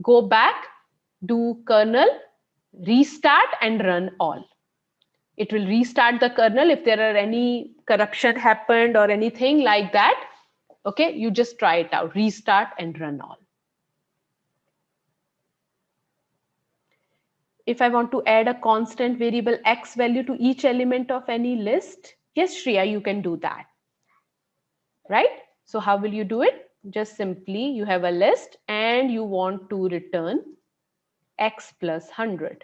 go back, do kernel, restart and run all. It will restart the kernel if there are any corruption happened or anything like that. Okay, you just try it out, restart and run all. If I want to add a constant variable X value to each element of any list, yes, Shreya, you can do that, right? So how will you do it? Just simply, you have a list and you want to return X plus 100.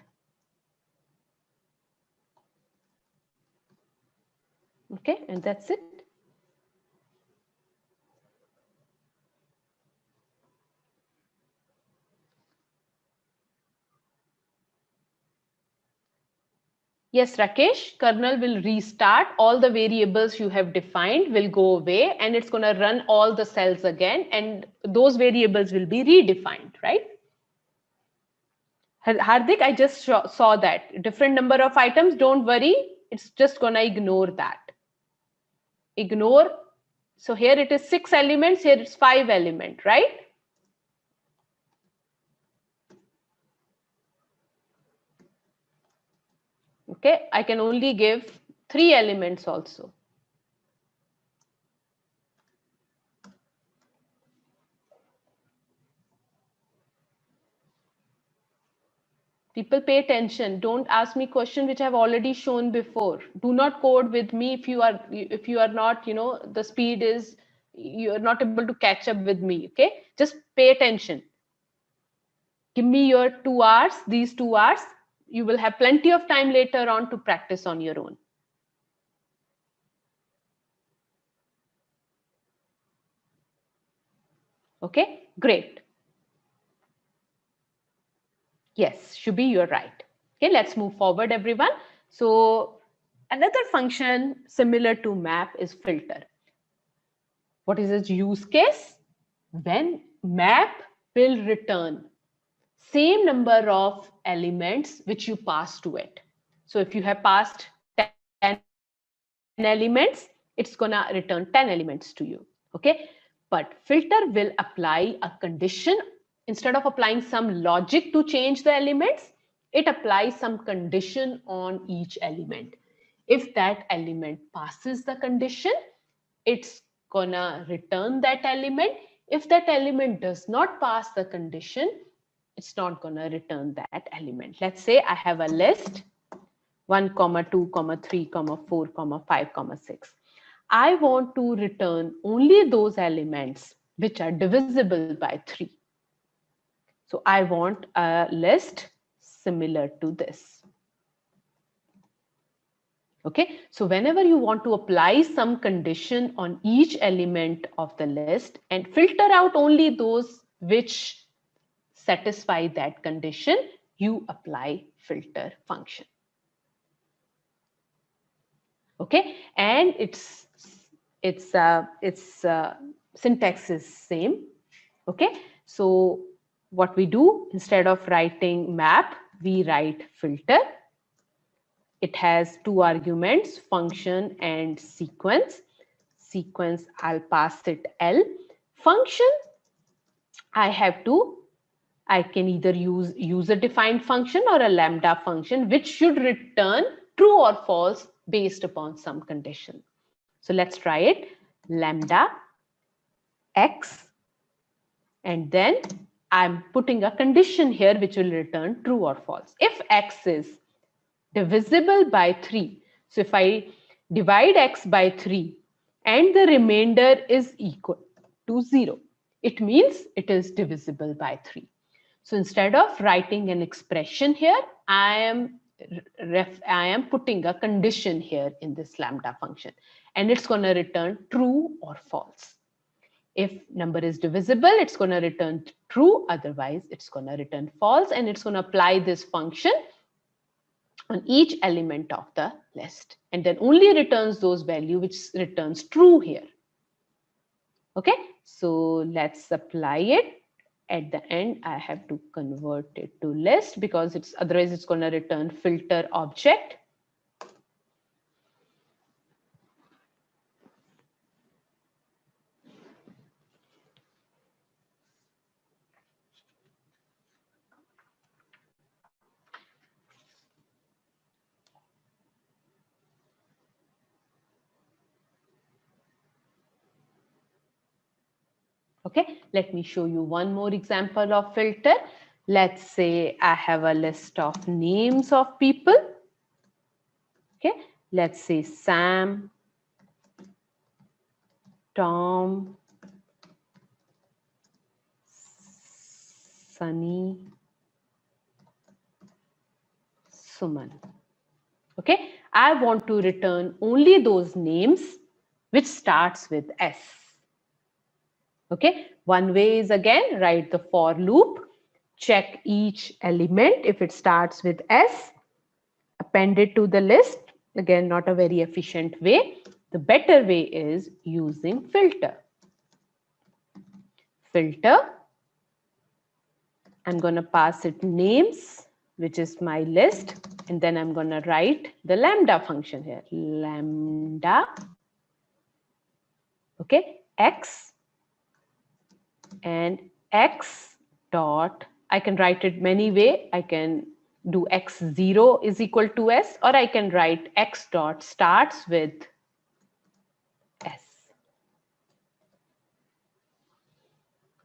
Okay, and that's it. Yes, Rakesh, kernel will restart. All the variables you have defined will go away and it's going to run all the cells again and those variables will be redefined, right? Hardik, I just saw that. Different number of items, don't worry. It's just going to ignore that. Ignore. So here it is 6 elements, here it's 5 element, right? Okay, I can only give 3 elements also. People pay attention. Don't ask me questions which I've already shown before. Do not code with me if you are not, the speed is, you're not able to catch up with me. Okay, just pay attention. Give me your 2 hours, these 2 hours. You will have plenty of time later on to practice on your own. Okay, great. Yes, Shubhi, you're right. Okay, let's move forward, everyone. So another function similar to map is filter. What is its use case? When map will return same number of elements which you pass to it. So if you have passed 10 elements, it's gonna return 10 elements to you. Okay, but filter will apply a condition. Instead of applying some logic to change the elements, it applies some condition on each element. If that element passes the condition, it's gonna return that element. If that element does not pass the condition, it's not gonna return that element. Let's say I have a list 1, 2, 3, 4, 5, 6. I want to return only those elements which are divisible by 3. So I want a list similar to this. Okay, so whenever you want to apply some condition on each element of the list and filter out only those which satisfy that condition, you apply filter function. Okay, and its syntax is same. Okay, so what we do, instead of writing map, we write filter. It has 2 arguments, function and sequence. Sequence, I'll pass it L. Function, I can either use user defined function or a lambda function, which should return true or false based upon some condition. So let's try it. Lambda X, and then I'm putting a condition here which will return true or false. If X is divisible by 3, so if I divide X by 3 and the remainder is equal to 0, it means it is divisible by 3. So instead of writing an expression here, I am putting a condition here in this lambda function, and it's going to return true or false. If number is divisible, it's going to return true, otherwise it's going to return false, and it's going to apply this function on each element of the list, and then only returns those value which returns true here. Okay, so let's apply it. At the end, I have to convert it to list because otherwise it's going to return filter object. Okay, let me show you one more example of filter. Let's say I have a list of names of people. Okay, let's say Sam, Tom, Sunny, Suman. Okay, I want to return only those names which starts with S. Okay, one way is again write the for loop, check each element if it starts with S, append it to the list. Again, not a very efficient way. The better way is using filter. Filter, I'm going to pass it names, which is my list, and then I'm going to write the lambda function here. Lambda, okay, X, and X dot, I can write it many way. I can do X0 is equal to S, or I can write X dot starts with S.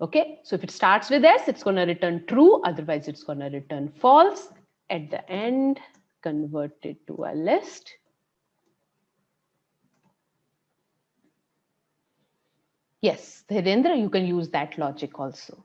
Okay, so if it starts with S, it's going to return true, otherwise it's going to return false. At the end, convert it to a list. Yes, Dhirendra, you can use that logic also.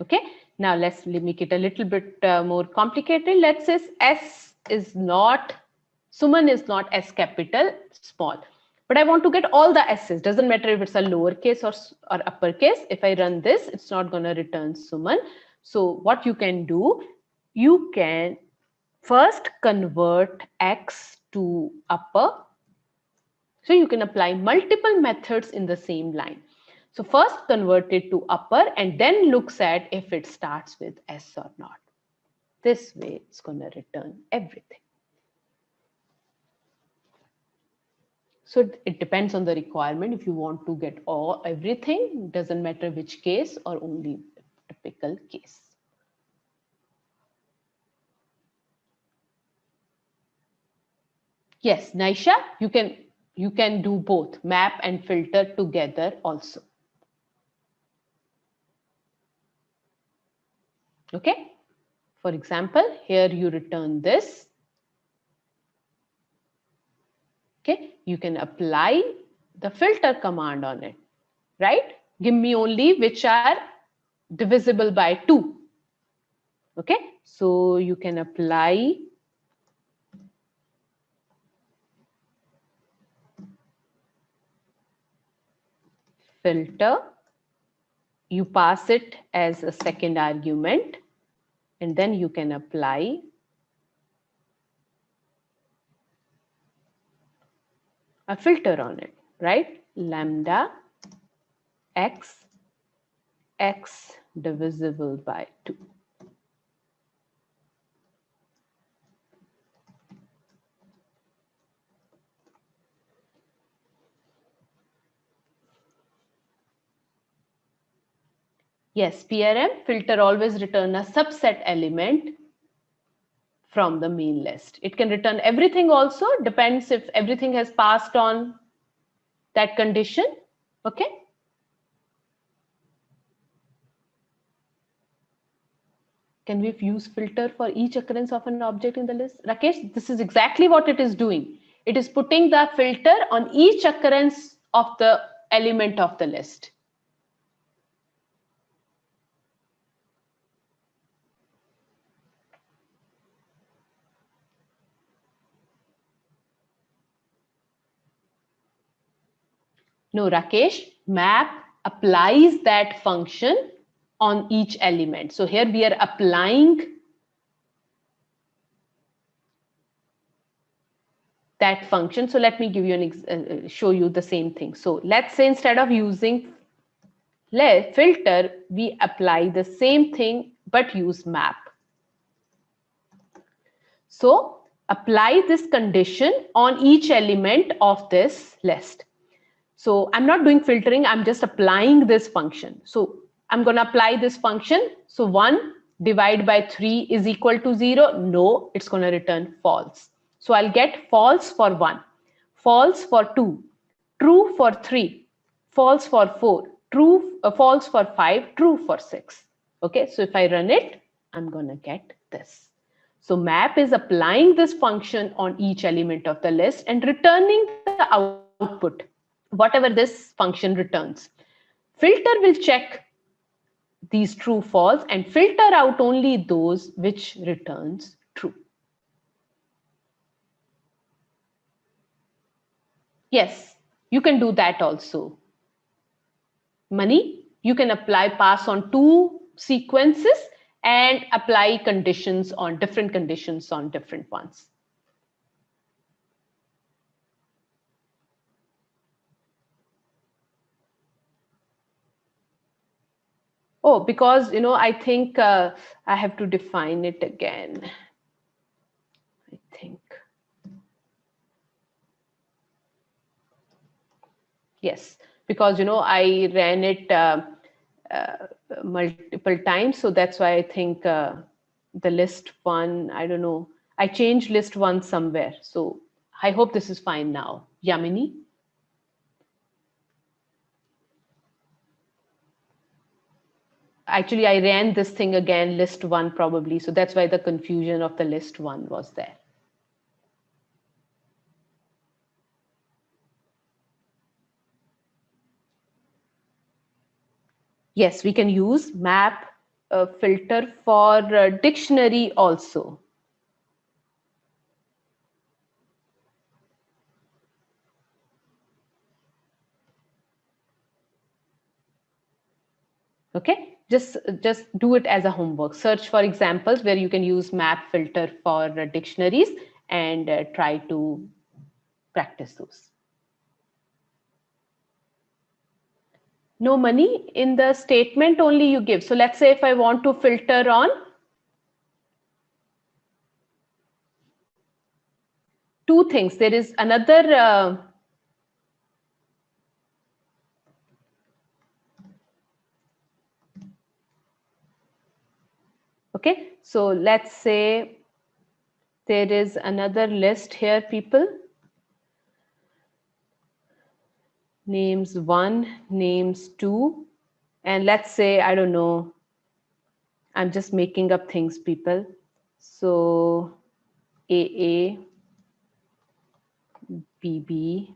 Okay, now let's make it a little bit more complicated. Let's say S is not, Suman is not S capital, small. But I want to get all the S's. Doesn't matter if it's a lowercase or uppercase. If I run this, it's not going to return Suman. So what you can do, you can first convert X to upper. So you can apply multiple methods in the same line. So first convert it to upper and then looks at if it starts with S or not. This way it's going to return everything. So it depends on the requirement. If you want to get everything, doesn't matter which case or only typical case. Yes, Naisha, you can do both map and filter together also. Okay. For example, here you return this. Okay, you can apply the filter command on it, right? Give me only which are divisible by 2. Okay, so you can apply filter. You pass it as a second argument, and then you can apply a filter on it, right? Lambda x divisible by 2. Yes, PRM filter always return a subset element from the main list. It can return everything also, depends if everything has passed on that condition. Okay. Can we use filter for each occurrence of an object in the list? Rakesh, this is exactly what it is doing. It is putting the filter on each occurrence of the element of the list. No, Rakesh, map applies that function on each element. So here we are applying that function. So let me give you show you the same thing. So let's say instead of using filter, we apply the same thing but use map. So apply this condition on each element of this list. So I'm not doing filtering, I'm just applying this function. So I'm going to apply this function. So 1 divided by 3 is equal to 0. No, it's going to return false. So I'll get false for 1, false for 2, true for 3, false for 4, false for 5, true for 6. Okay, so if I run it, I'm going to get this. So map is applying this function on each element of the list and returning the output, whatever this function returns. Filter will check these true false and filter out only those which returns true. Yes, you can do that also. Money, you can pass on 2 sequences and apply conditions on different ones. Oh, because, I think I have to define it again. I think. Yes, because, I ran it multiple times. So that's why I think the list 1, I don't know. I changed list 1 somewhere. So I hope this is fine now. Yamini? Actually, I ran this thing again, list 1 probably. So that's why the confusion of the list 1 was there. Yes, we can use map filter for dictionary also. Okay, just do it as a homework. Search for examples where you can use map filter for dictionaries and try to practice those. No money in the statement only you give. So let's say if I want to filter on two things, there is another okay, so let's say there is another list here, people. Names 1, names 2, and let's say, I don't know, I'm just making up things, people. So AA, BB,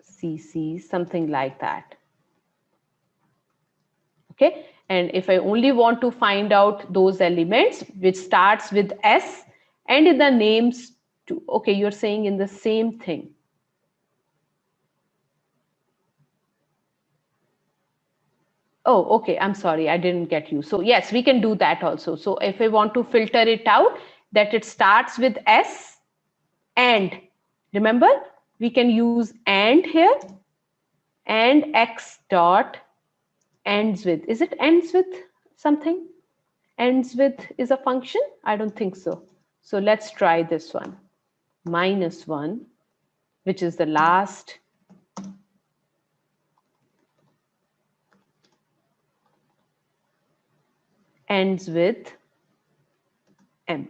CC, something like that. Okay, and if I only want to find out those elements which starts with S and in the names too. Okay, you're saying in the same thing. Oh, okay, I'm sorry, I didn't get you. So yes, we can do that also. So if I want to filter it out, that it starts with S and, remember, we can use and here, and X dot ends with, is it ends with something? Ends with is a function? I don't think so. So let's try this one. -1, which is the last ends with M.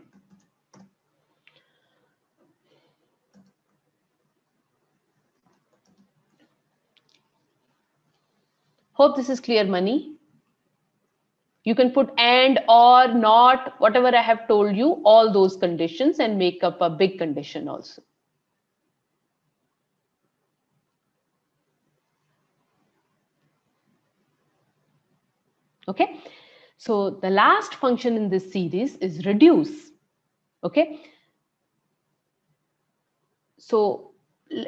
Hope this is clear, Money. You can put and, or, not, whatever I have told you, all those conditions and make up a big condition also. Okay, so the last function in this series is reduce. Okay, so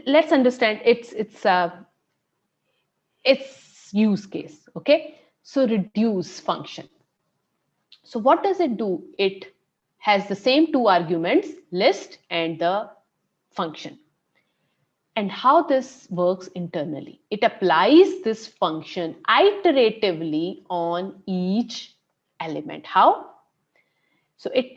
let's understand its use case. Okay, so reduce function. So what does it do? It has the same 2 arguments, list and the function. And how this works internally. It applies this function iteratively on each element. How? So it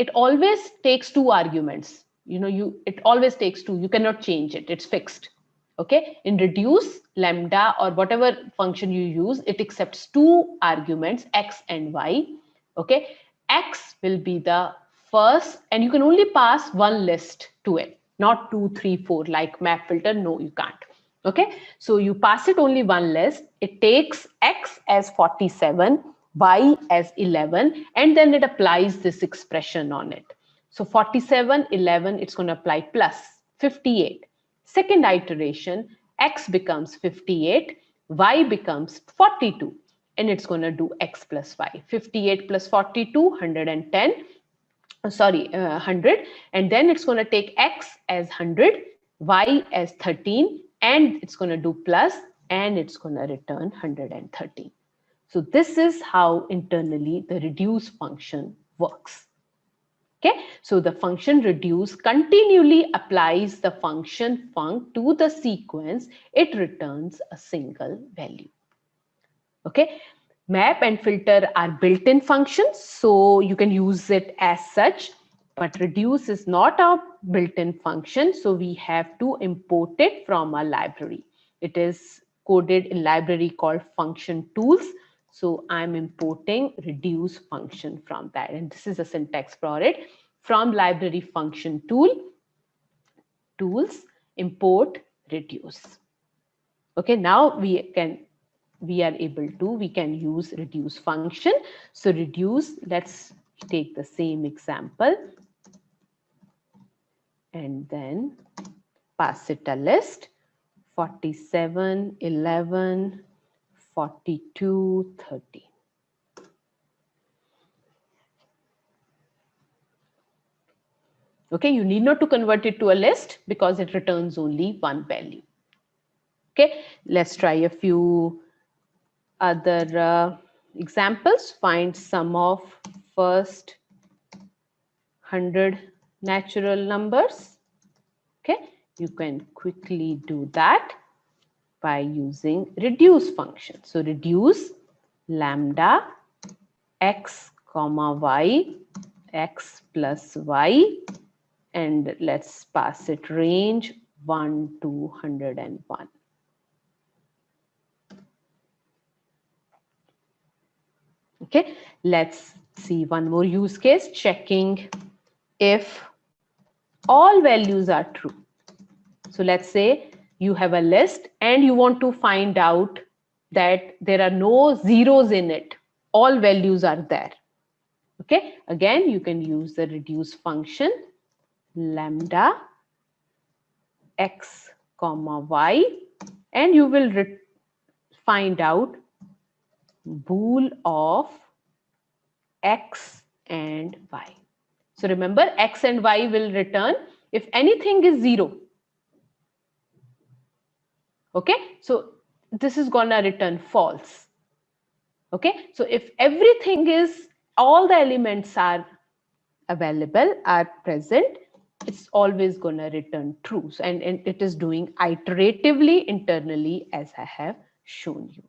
it always takes 2 arguments. It always takes 2. You cannot change it. It's fixed. Okay. In reduce, lambda or whatever function you use, it accepts 2 arguments, x and y. Okay. X will be the first, and you can only pass one list to it, not 2, 3, 4 like map filter. No, you can't. Okay. So you pass it only one list. It takes x as 47, y as 11, and then it applies this expression on it. So 47, 11, it's going to apply plus 58. Second iteration, x becomes 58, y becomes 42, and it's going to do x plus y. 58 plus 42, 110. Sorry, 100. And then it's going to take x as 100, y as 13, and it's going to do plus, and it's going to return 113. So this is how internally the reduce function works. Okay, so the function reduce continually applies the function func to the sequence. It returns a single value. Okay, map and filter are built-in functions, so you can use it as such, but reduce is not a built-in function, so we have to import it from a library. It is coded in library called function tools. So I'm importing reduce function from that, and this is a syntax for it. From library function tools, import reduce. Okay, now we can use reduce function. So reduce, let's take the same example and then pass it a list. 47, 11, 42, 13. Okay, you need not to convert it to a list because it returns only one value. Okay, let's try a few other examples. Find sum of first 100 natural numbers. Okay, you can quickly do that by using reduce function. So reduce lambda x comma y, x plus y, and let's pass it range 1 to 101. Okay, let's see one more use case, checking if all values are true. So let's say you have a list and you want to find out that there are no zeros in it. All values are there. Okay, again, you can use the reduce function, lambda x comma y, and you will find out bool of x and y. So remember, x and y will return if anything is 0. Okay, so this is gonna return false. Okay, so if everything is, all the elements are available, are present, it's always gonna return true. So, and it is doing iteratively internally as I have shown you.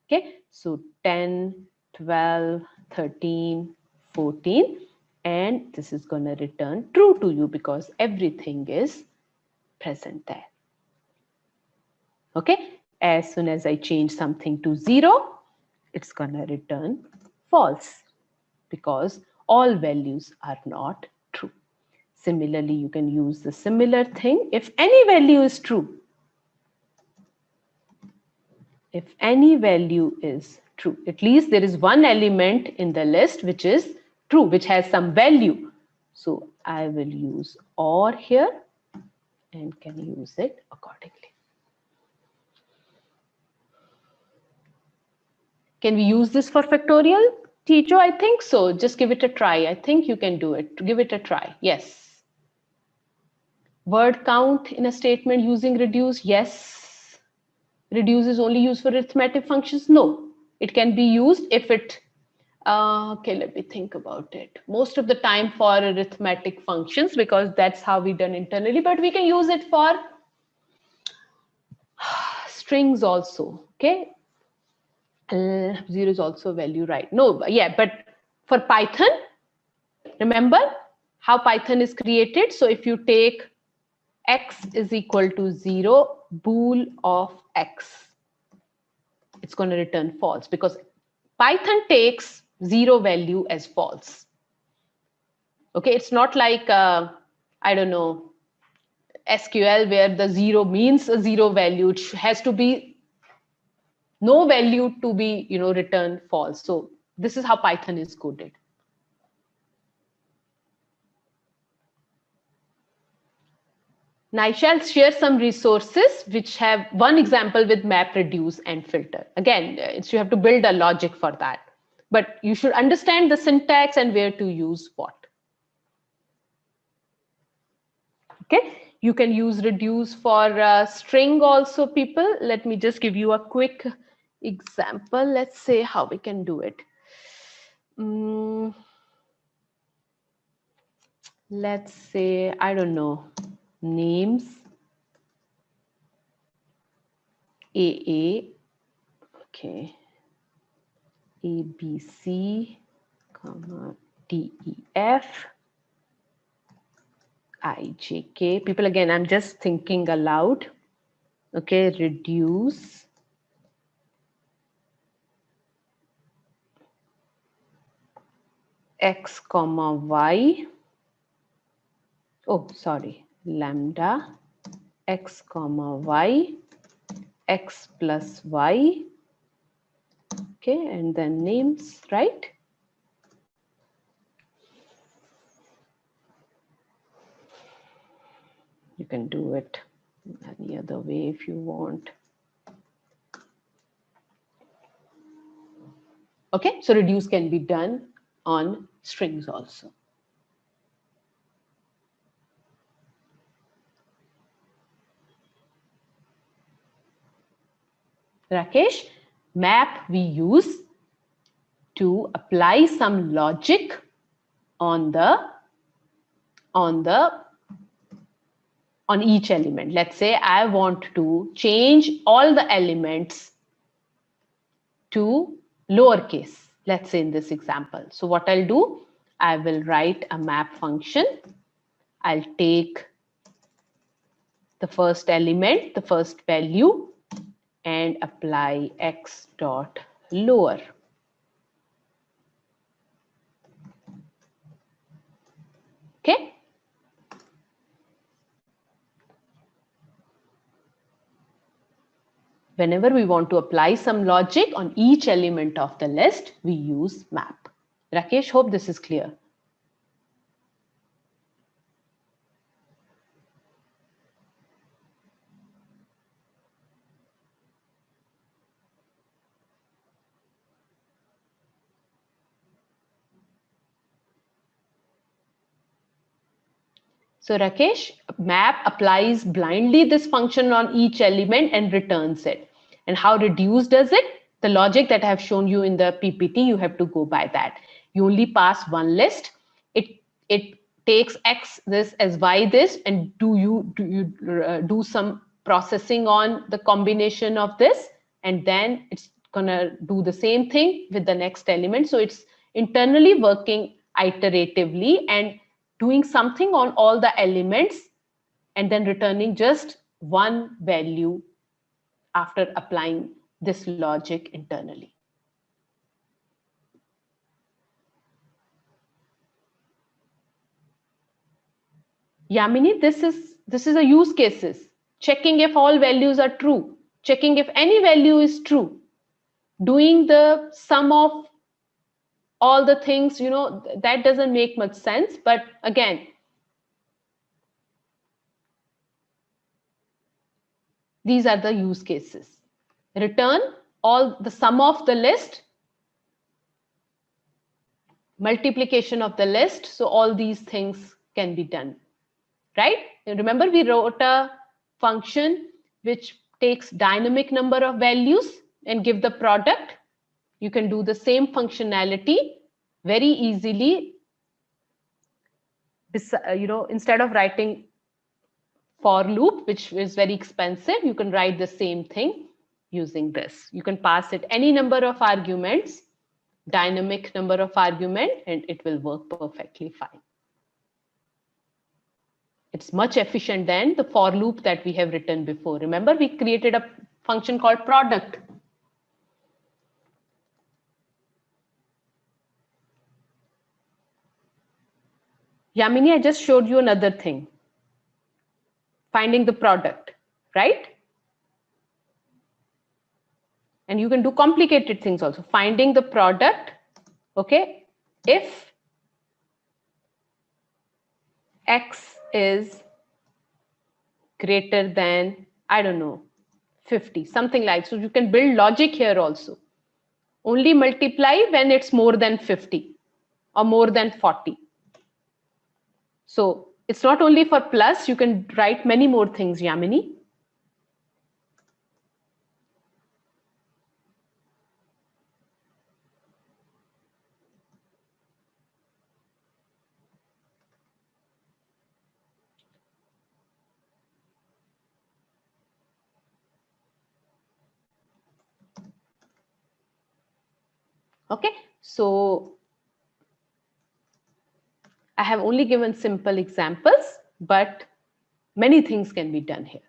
Okay, so 10, 12, 13, 14, and this is gonna return true to you because everything is present there. Okay, as soon as I change something to 0, it's gonna return false because all values are not true. Similarly, you can use the similar thing if any value is true. If any value is true, at least there is one element in the list which is true, which has some value. So I will use OR here and can use it accordingly. Can we use this for factorial, teacher? I think so. Just give it a try. I think you can do it. Give it a try. Yes. Word count in a statement using reduce. Yes. Reduce is only used for arithmetic functions. No, it can be used if it, okay, let me think about it. Most of the time for arithmetic functions because that's how we done internally, but we can use it for strings also. Okay. 0 is also a value, right? No, yeah, but for Python, remember, how Python is created. So if you take x is equal to 0, bool of x, it's going to return false because Python takes 0 value as false. Okay, it's not like, I don't know, SQL where the 0 means a 0 value. It has to be no value to be, returned false. So this is how Python is coded. Now I shall share some resources which have one example with map, reduce, and filter. Again, you have to build a logic for that. But you should understand the syntax and where to use what. Okay, you can use reduce for string also, people. Let me just give you a quick example. Let's say how we can do it. Let's say, I don't know, names AA, okay, ABC, comma, DEF, IJK. People, again, I'm just thinking aloud. Okay, reduce X comma Y. Oh, sorry, lambda X comma Y, X plus Y. Okay, and then names, right? You can do it any other way if you want. Okay, so reduce can be done on strings also. Rakesh, map we use to apply some logic on each element. Let's say I want to change all the elements to lowercase, let's say in this example. So what I'll do, I will write a map function. I'll take the first element, the first value, and apply x dot lower. Okay. Whenever we want to apply some logic on each element of the list, we use map. Rakesh, hope this is clear. So Rakesh, map applies blindly this function on each element and returns it. And how reduce does it? The logic that I have shown you in the PPT, you have to go by that. You only pass one list. It takes X this as Y this, and do some processing on the combination of this, and then it's gonna do the same thing with the next element. So it's internally working iteratively and doing something on all the elements and then returning just one value after applying this logic internally. Yamini, this is a use cases. Checking if all values are true. Checking if any value is true. Doing the sum of all the things, that doesn't make much sense. But again, these are the use cases. Return all the sum of the list, multiplication of the list. So all these things can be done, right? And remember, we wrote a function which takes dynamic number of values and give the product. You can do the same functionality very easily. Instead of writing for loop, which is very expensive, you can write the same thing using this. You can pass it any number of arguments, dynamic number of argument, and it will work perfectly fine. It's much efficient than the for loop that we have written before. Remember, we created a function called product. Yamini, I just showed you another thing. Finding the product, right? And you can do complicated things also. Finding the product, okay? If X is greater than, I don't know, 50, something like, so you can build logic here also. Only multiply when it's more than 50 or more than 40. So it's not only for plus, you can write many more things, Yamini. Okay, so I have only given simple examples, but many things can be done here.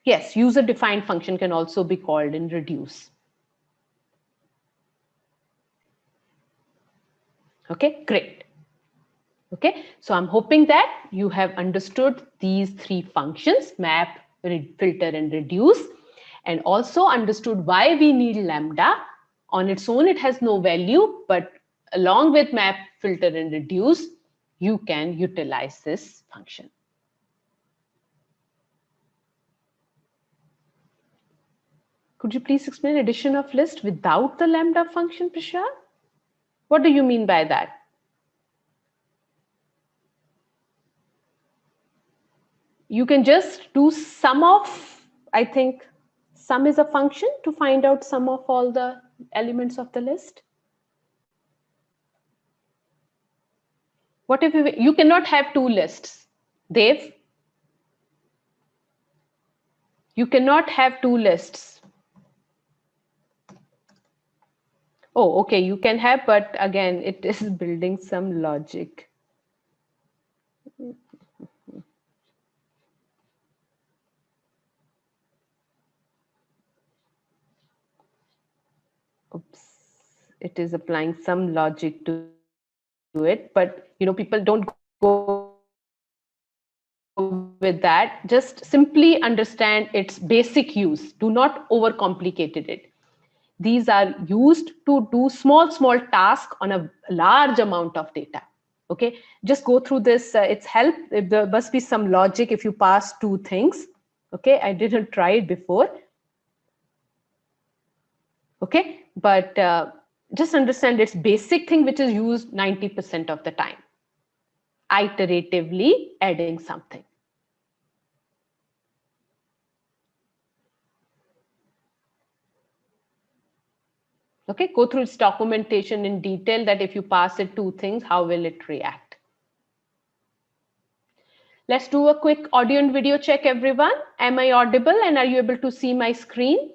Yes, user-defined function can also be called in reduce. Okay, great. Okay, so I'm hoping that you have understood these three functions, map, filter, and reduce, and also understood why we need lambda. On its own, it has no value, but along with map, filter, and reduce, you can utilize this function. Could you please explain addition of list without the lambda function, Prashant? What do you mean by that? You can just do sum of, I think, sum is a function to find out sum of all the elements of the list. What if you cannot have two lists, Dev? You cannot have two lists. Oh, okay, you can have, but again, it is building some logic. Oops, it is applying some logic to it, but people don't go with that. Just simply understand its basic use. Do not overcomplicate it. These are used to do small tasks on a large amount of data. Okay, just go through this. It's help. There must be some logic if you pass two things. Okay, I didn't try it before. Okay, but just understand it's basic thing which is used 90% of the time. Iteratively adding something. Okay, go through its documentation in detail that if you pass it two things, how will it react? Let's do a quick audio and video check, everyone. Am I audible and are you able to see my screen?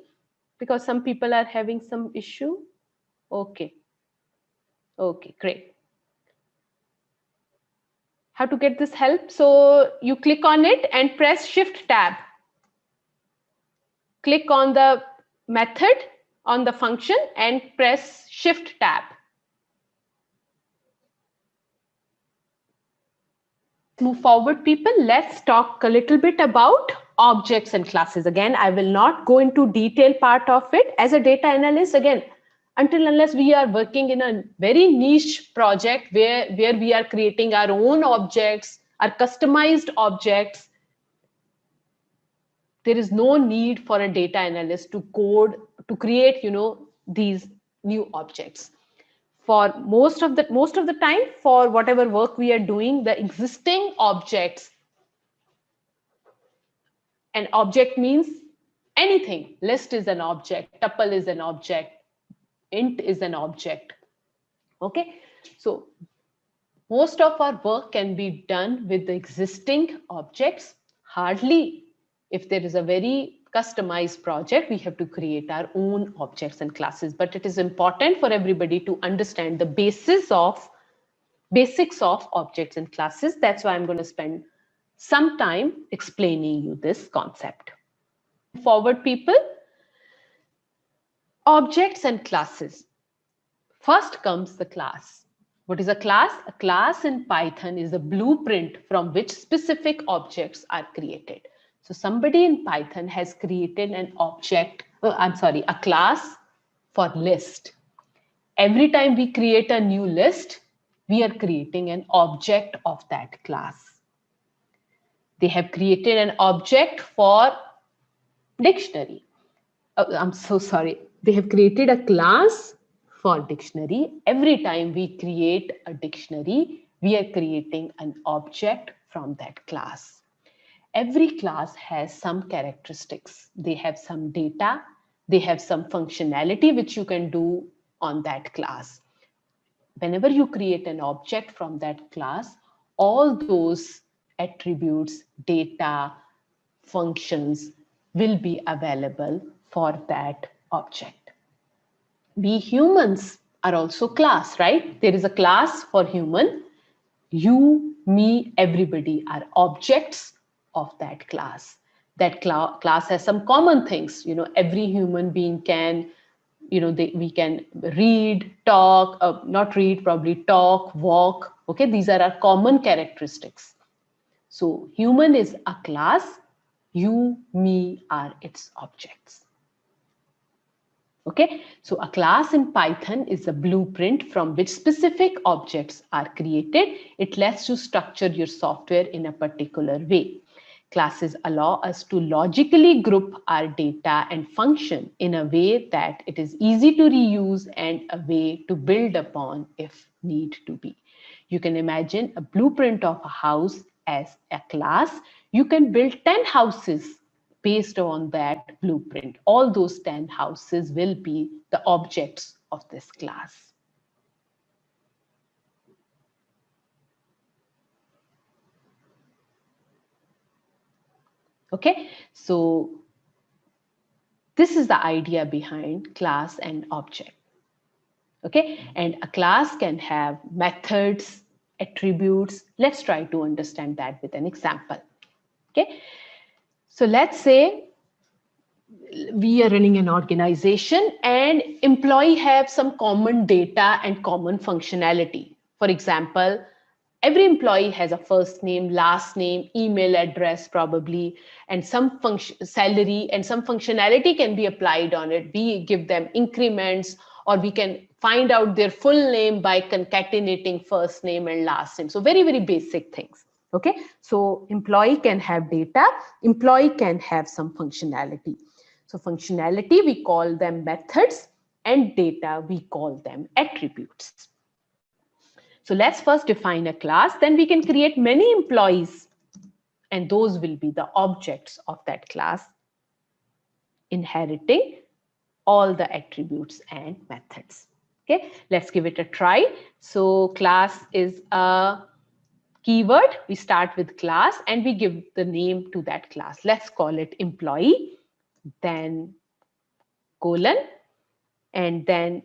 Because some people are having some issue. Okay. Okay, great. How to get this help? So you click on it and press Shift Tab. Click on the method on the function and press Shift Tab. Move forward, people. Let's talk a little bit about objects and classes. Again, I will not go into detail part of it. As a data analyst, again, unless we are working in a very niche project where we are creating our own objects, our customized objects, there is no need for a data analyst to code, to create, these new objects. For most of the time, for whatever work we are doing, the existing objects, an object means anything. List is an object, tuple is an object, int is an object. Okay, so most of our work can be done with the existing objects. Hardly, if there is a very customized project, we have to create our own objects and classes. But it is important for everybody to understand the basis of basics of objects and classes. That's why I'm going to spend some time explaining you this concept. Forward, people. Objects and classes. First comes the class. What is a class? A class in Python is a blueprint from which specific objects are created. So somebody in Python has created an object, a class for list. Every time we create a new list, we are creating an object of that class. They have created an object for dictionary. I'm so sorry. They have created a class for dictionary. Every time we create a dictionary, we are creating an object from that class. Every class has some characteristics. They have some data. They have some functionality which you can do on that class. Whenever you create an object from that class, all those attributes, data, functions will be available for that object. We humans are also class, right? There is a class for human. You, me, everybody are objects of that class. That class has some common things. Every human being can, we can read, talk, not read, probably talk, walk. Okay, these are our common characteristics. So human is a class. You, me are its objects. Okay, so a class in Python is a blueprint from which specific objects are created. It lets you structure your software in a particular way. Classes allow us to logically group our data and function in a way that it is easy to reuse and a way to build upon if need to be. You can imagine a blueprint of a house as a class. You can build 10 houses based on that blueprint. All those 10 houses will be the objects of this class. Okay, so this is the idea behind class and object. Okay, and a class can have methods, attributes. Let's try to understand that with an example. Okay, so let's say we are running an organization and employee have some common data and common functionality. For example, every employee has a first name, last name, email address probably, and some salary and some functionality can be applied on it. We give them increments, or we can find out their full name by concatenating first name and last name. So very, very basic things. Okay, so employee can have data, employee can have some functionality. So functionality, we call them methods, and data, we call them attributes. So let's first define a class, then we can create many employees, and those will be the objects of that class, inheriting all the attributes and methods. Okay, let's give it a try. So class is a keyword. We start with class and we give the name to that class. Let's call it employee, then colon, and then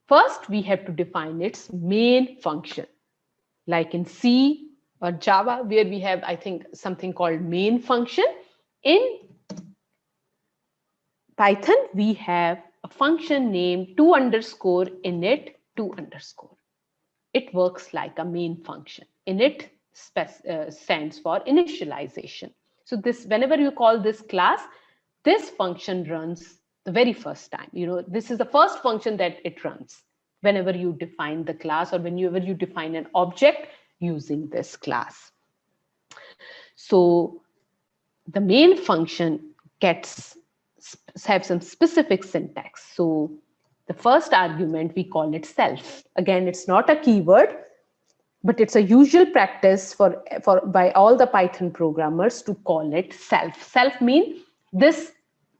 first we have to define its main function. Like in C or Java, where we have, I think, something called main function. In Python, we have a function named to_init to_. It works like a main function. Init stands for initialization. So this, whenever you call this class, this function runs the very first time. This is the first function that it runs whenever you define the class or whenever you define an object using this class. So the main function have some specific syntax. So the first argument, we call it self. Again, it's not a keyword, but it's a usual practice by all the Python programmers to call it self. Self means this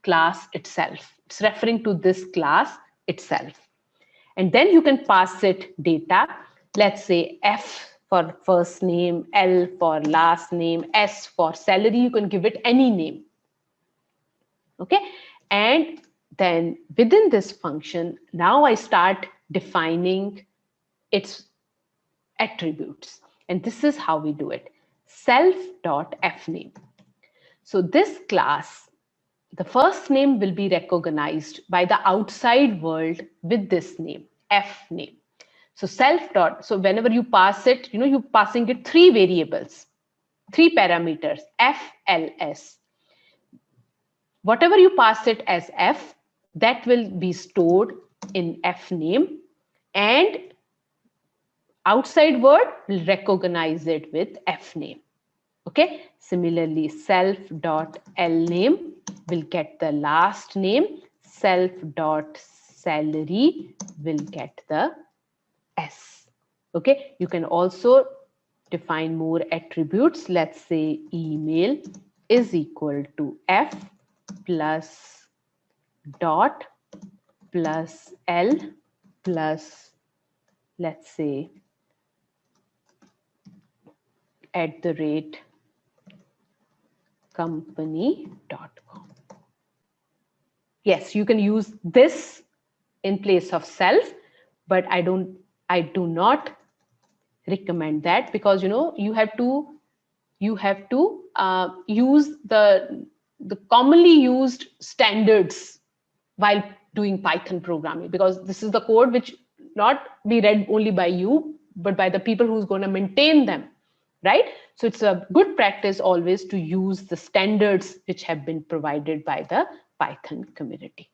class itself. It's referring to this class itself. And then you can pass it data. Let's say F for first name, L for last name, S for salary. You can give it any name. Okay, and then within this function, now I start defining its attributes. And this is how we do it. Self.fname. So this class, the first name will be recognized by the outside world with this name, fname. So so whenever you pass it, you're passing it three variables, three parameters, f, l, s. Whatever you pass it as f, that will be stored in fname, and outside world will recognize it with fname. Okay. Similarly, self.lname will get the last name. Self.salary will get the s. Okay. You can also define more attributes. Let's say email is equal to f plus dot plus l plus, let's say, @company.com. Yes, you can use this in place of self, but I do not recommend that, because you have to use the commonly used standards while doing Python programming, because this is the code which not be read only by you, but by the people who's going to maintain them, right? So it's a good practice always to use the standards which have been provided by the Python community.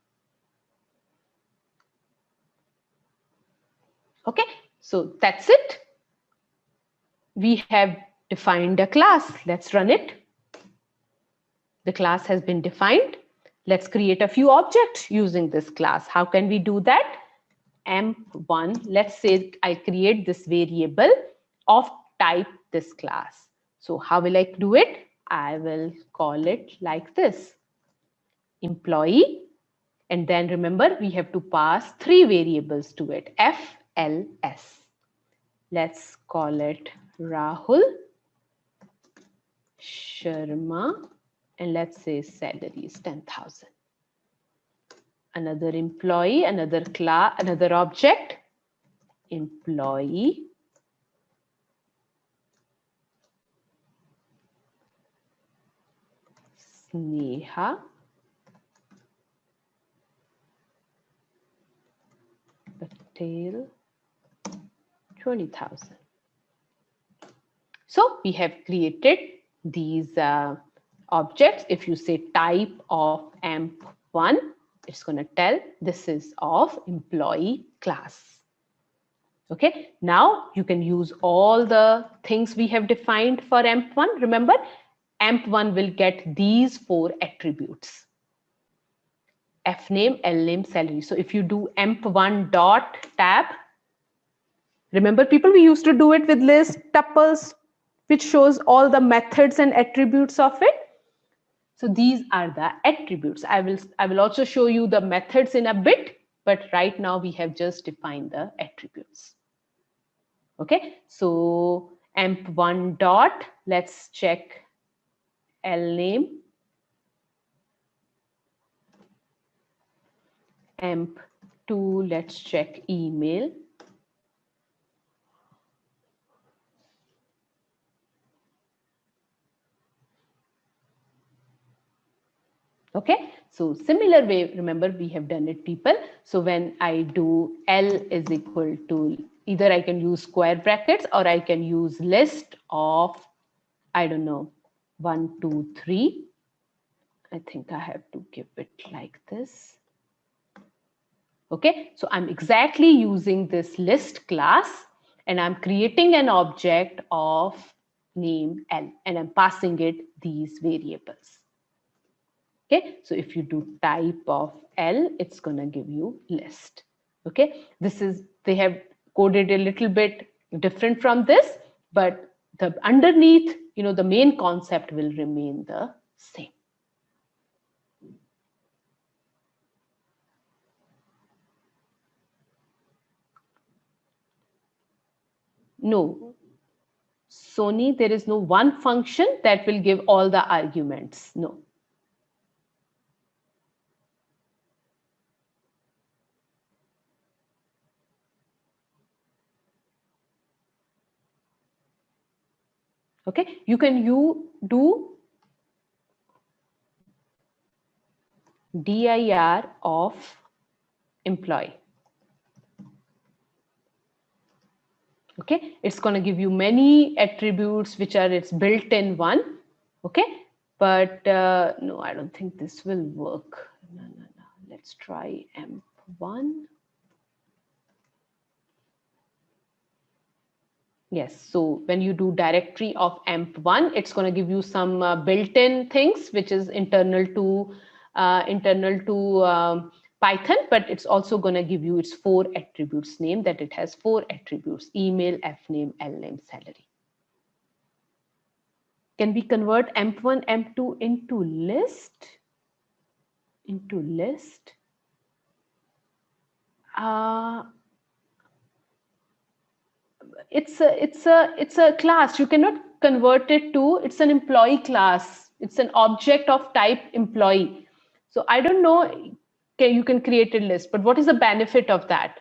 Okay, so that's it. We have defined a class. Let's run it. The class has been defined. Let's create a few objects using this class. How can we do that? emp1, let's say I create this variable of type this class. So how will I do it? I will call it like this, employee. And then remember, we have to pass three variables to it, f, l, s. Let's call it Rahul Sharma, and let's say salary is 10,000. Another employee, another class, another object, employee Sneha Patel 20,000. So we have created these objects. If you say type of emp1, it's going to tell this is of employee class. Okay, now you can use all the things we have defined for emp1. Remember, emp1 will get these four attributes: fname, lname, salary. So if you do emp1 dot tab, remember people, we used to do it with list, tuples, which shows all the methods and attributes of it. So these are the attributes. I will also show you the methods in a bit, but right now we have just defined the attributes. Okay, so emp1 dot, let's check lname, emp2, let's check email, okay. So similar way, remember we have done it, people. So when I do L is equal to, either I can use square brackets or I can use list of, I don't know, 1, 2, 3. I think I have to give it like this. Okay, so I'm exactly using this list class and I'm creating an object of name L and I'm passing it these variables. Okay, so if you do type of L, it's going to give you list. Okay, this is, they have coded a little bit different from this, but the underneath, the main concept will remain the same. No, Sony, there is no one function that will give all the arguments. No. Okay, you can do dir of employee. Okay, it's going to give you many attributes which are its built-in one. Okay, but no, I don't think this will work. No. Let's try emp1. Yes, so when you do directory of emp1, it's going to give you some built-in things which is internal to Python, but it's also going to give you its 4 attributes name, that it has 4 attributes: email, fname, lname, salary. Can we convert emp1, emp2 into list? Into list? It's a class. You cannot convert it to, it's an employee class. It's an object of type employee. So I don't know, okay, you can create a list, but what is the benefit of that?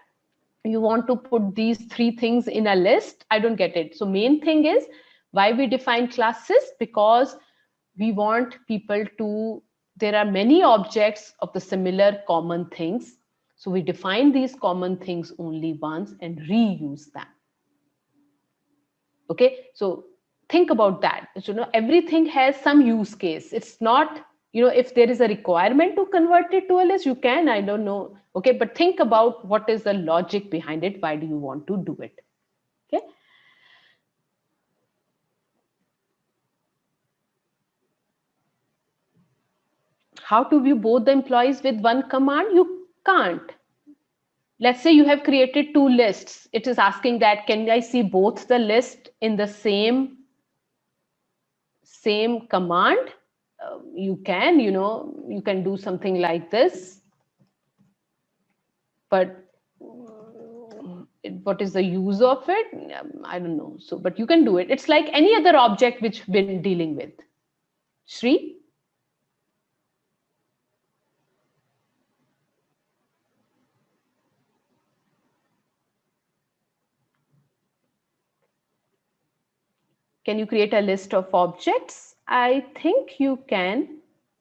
You want to put these 3 things in a list? I don't get it. So main thing is why we define classes, because we want people to, there are many objects of the similar common things. So we define these common things only once and reuse them. Okay, so think about that. So, everything has some use case. It's not, if there is a requirement to convert it to a list, you can, I don't know. Okay, but think about what is the logic behind it. Why do you want to do it? Okay. How to view both the employees with one command? You can't. Let's say you have created 2 lists. It is asking that, can I see both the list in the same command? You can, you can do something like this, but what is the use of it? I don't know. So, but you can do it. It's like any other object which we've been dealing with. Shri? Can you create a list of objects? I think you can.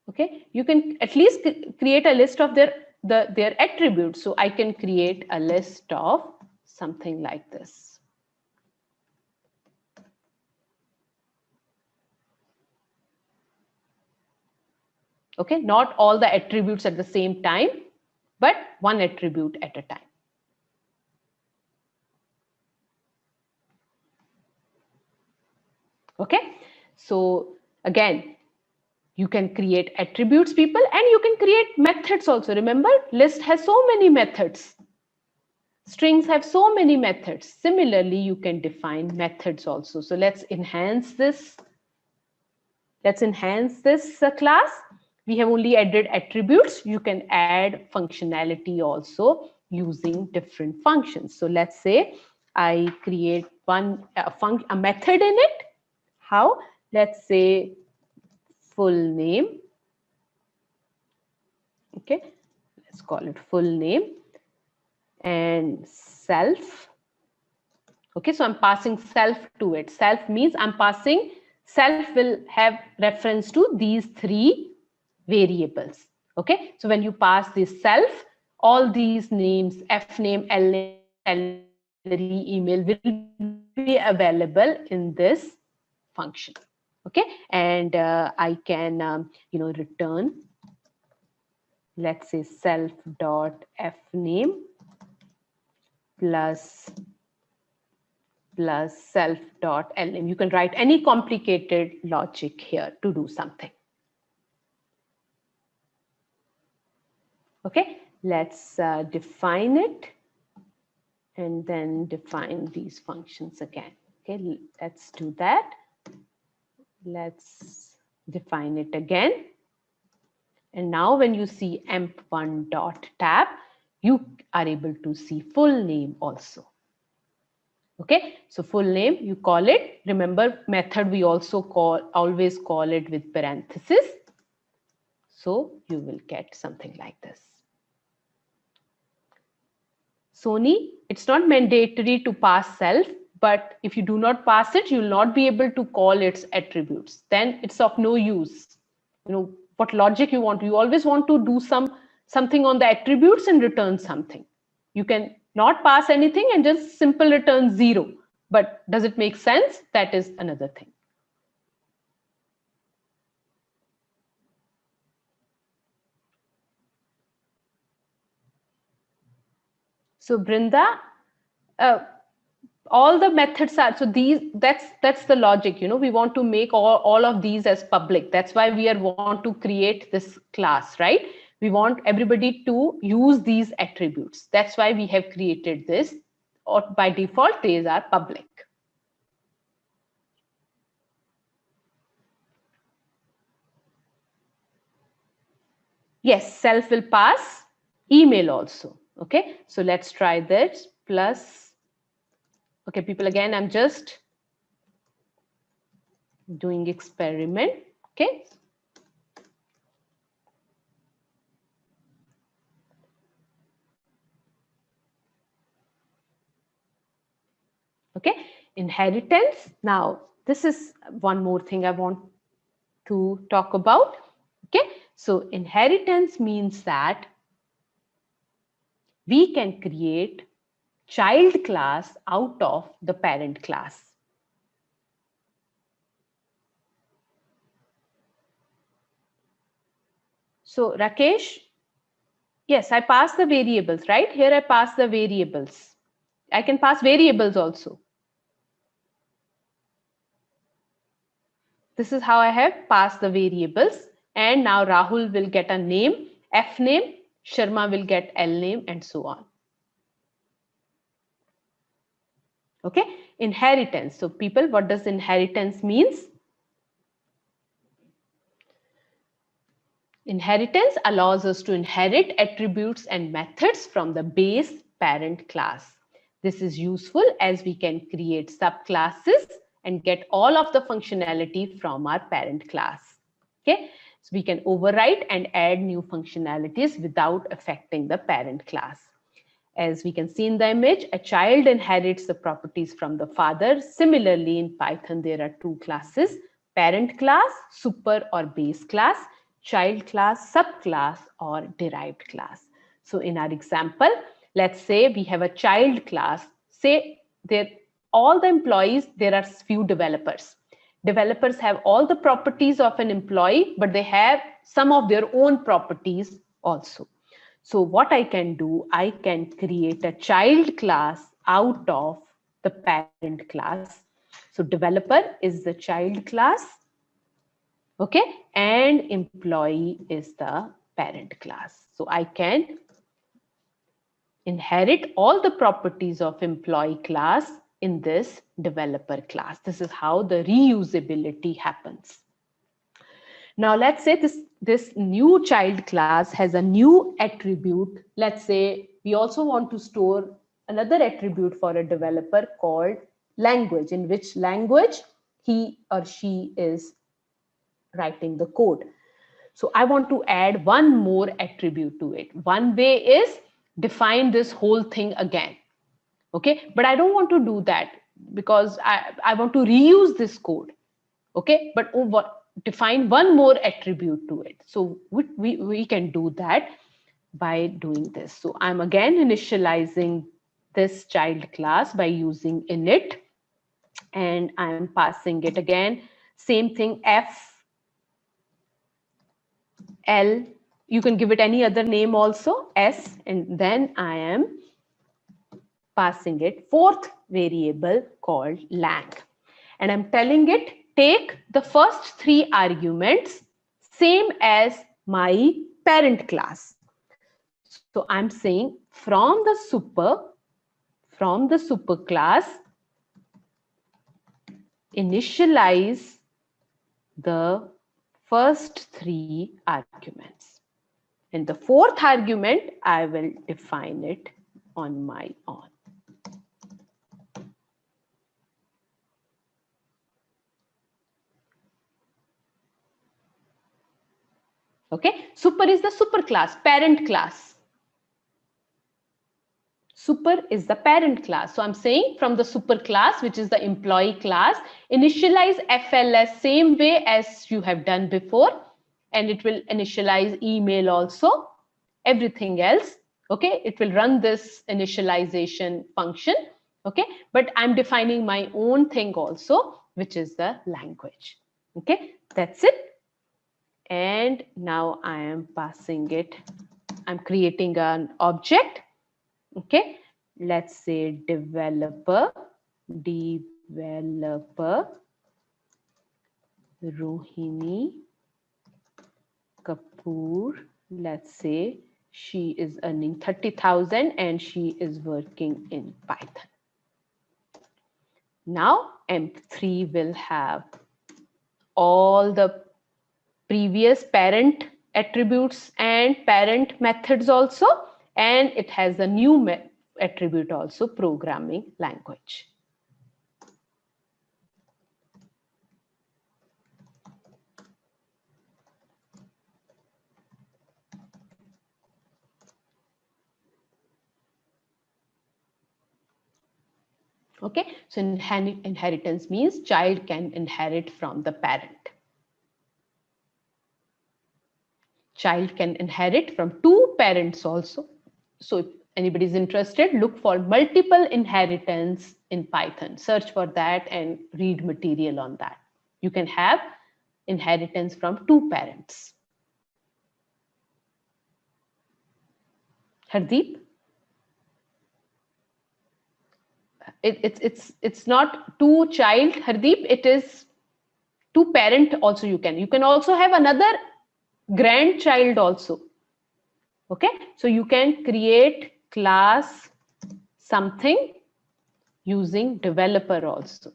Okay, you can at least create a list of their attributes. So I can create a list of something like this. Okay, not all the attributes at the same time, but one attribute at a time. Okay, so again, you can create attributes, people, and you can create methods also. Remember, list has so many methods. Strings have so many methods. Similarly, you can define methods also. So let's enhance this. Let's enhance this class. We have only added attributes. You can add functionality also using different functions. So let's say I create a method in it. How? Let's say full name. Okay, let's call it full name and self. Okay, so I'm passing self to it. Self means I'm passing, self will have reference to these 3 variables. Okay, so when you pass this self, all these names, fname, lname, salary, email will be available in this function. Okay, and I can, return, let's say self dot fname plus self dot lname. You can write any complicated logic here to do something. Okay, let's define it and then define these functions again. Okay, let's do that. Let's define it again. And now when you see emp1 dot tab, you are able to see full name also. Okay, so full name, you call it. Remember, method we also always call it with parenthesis. So you will get something like this. Sony, it's not mandatory to pass self. but if you do not pass it, you will not be able to call its attributes. Then it's of no use. You know, what logic you want. You always want to do something on the attributes and return something. You can not pass anything and just simple return 0. But does it make sense? That is another thing. So Brinda, all the methods are, so that's the logic, you know, we want to make all of these as public. That's why we want to create this class, right? We want everybody to use these attributes. That's why we have created this, or by default, these are public. Yes, self will pass email also. Okay, so let's try this plus. Okay, people, again, I'm just doing experiment. Okay. Okay, inheritance. Now, this is one more thing I want to talk about. Okay, so inheritance means that we can create child class out of the parent class. So Rakesh, yes, I pass the variables, right? Here I pass the variables. I can pass variables also. This is how I have passed the variables. And now Rahul will get a name, F name, Sharma will get L name, and so on. Okay, inheritance. So people, what does inheritance means? Inheritance allows us to inherit attributes and methods from the base parent class. This is useful as we can create subclasses and get all of the functionality from our parent class. Okay, so we can overwrite and add new functionalities without affecting the parent class. As we can see in the image, a child inherits the properties from the father. Similarly, in Python, there are two classes: parent class, super or base class, child class, subclass, or derived class. So in our example, let's say we have a child class. Say there all the employees, there are few developers. Developers have all the properties of an employee, but they have some of their own properties also. So what I can do, I can create a child class out of the parent class. So developer is the child class, okay, and employee is the parent class. So I can inherit all the properties of employee class in this developer class. This is how the reusability happens. Now let's say this new child class has a new attribute. Let's say we also want to store another attribute for a developer called language, in which language he or she is writing the code. So I want to add one more attribute to it. One way is define this whole thing again. Okay, but I don't want to do that because I want to reuse this code. Okay, but define one more attribute to it. So we can do that by doing this. So I'm again initializing this child class by using init, and I'm passing it again. Same thing, F, L, you can give it any other name also, S, and then I am passing it fourth variable called lang. And I'm telling it, take the first three arguments, same as my parent class. So I'm saying from the super class, initialize the first three arguments. And the fourth argument, I will define it on my own. Okay, super is the super class, parent class. Super is the parent class. So I'm saying from the super class, which is the employee class, initialize FLS same way as you have done before. And it will initialize email also, everything else. Okay, it will run this initialization function. Okay, but I'm defining my own thing also, which is the language. Okay, that's it. And now I am passing it. I'm creating an object. Okay, let's say developer Rohini Kapoor. Let's say she is earning 30,000 and she is working in Python. Now emp3 will have all the previous parent attributes and parent methods also, and it has a new attribute also, programming language. Okay, so inheritance means child can inherit from the parent. Child can inherit from two parents also. So if anybody is interested, look for multiple inheritance in Python. Search for that and read material on that. You can have inheritance from two parents. Hardeep? It's not two child, Hardeep. It is two parent also. You can also have another grandchild also. Okay, so you can create class something using developer also.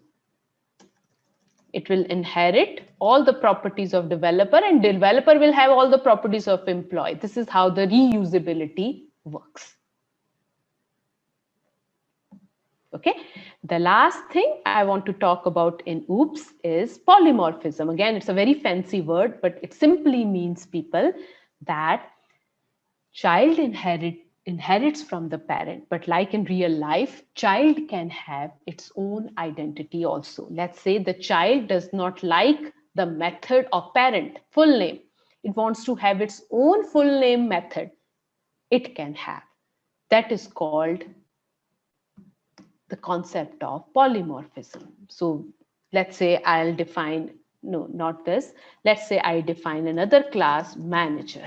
It will inherit all the properties of developer, and developer will have all the properties of employee. This is how the reusability works. Okay, the last thing I want to talk about in OOPS is polymorphism. Again, it's a very fancy word, but it simply means, people, that child inherits from the parent, but like in real life, child can have its own identity also. Let's say the child does not like the method of parent, full name. It wants to have its own full name method. It can have. That is called the concept of polymorphism. So let's say I'll define, no, not this. Let's say I define another class, manager,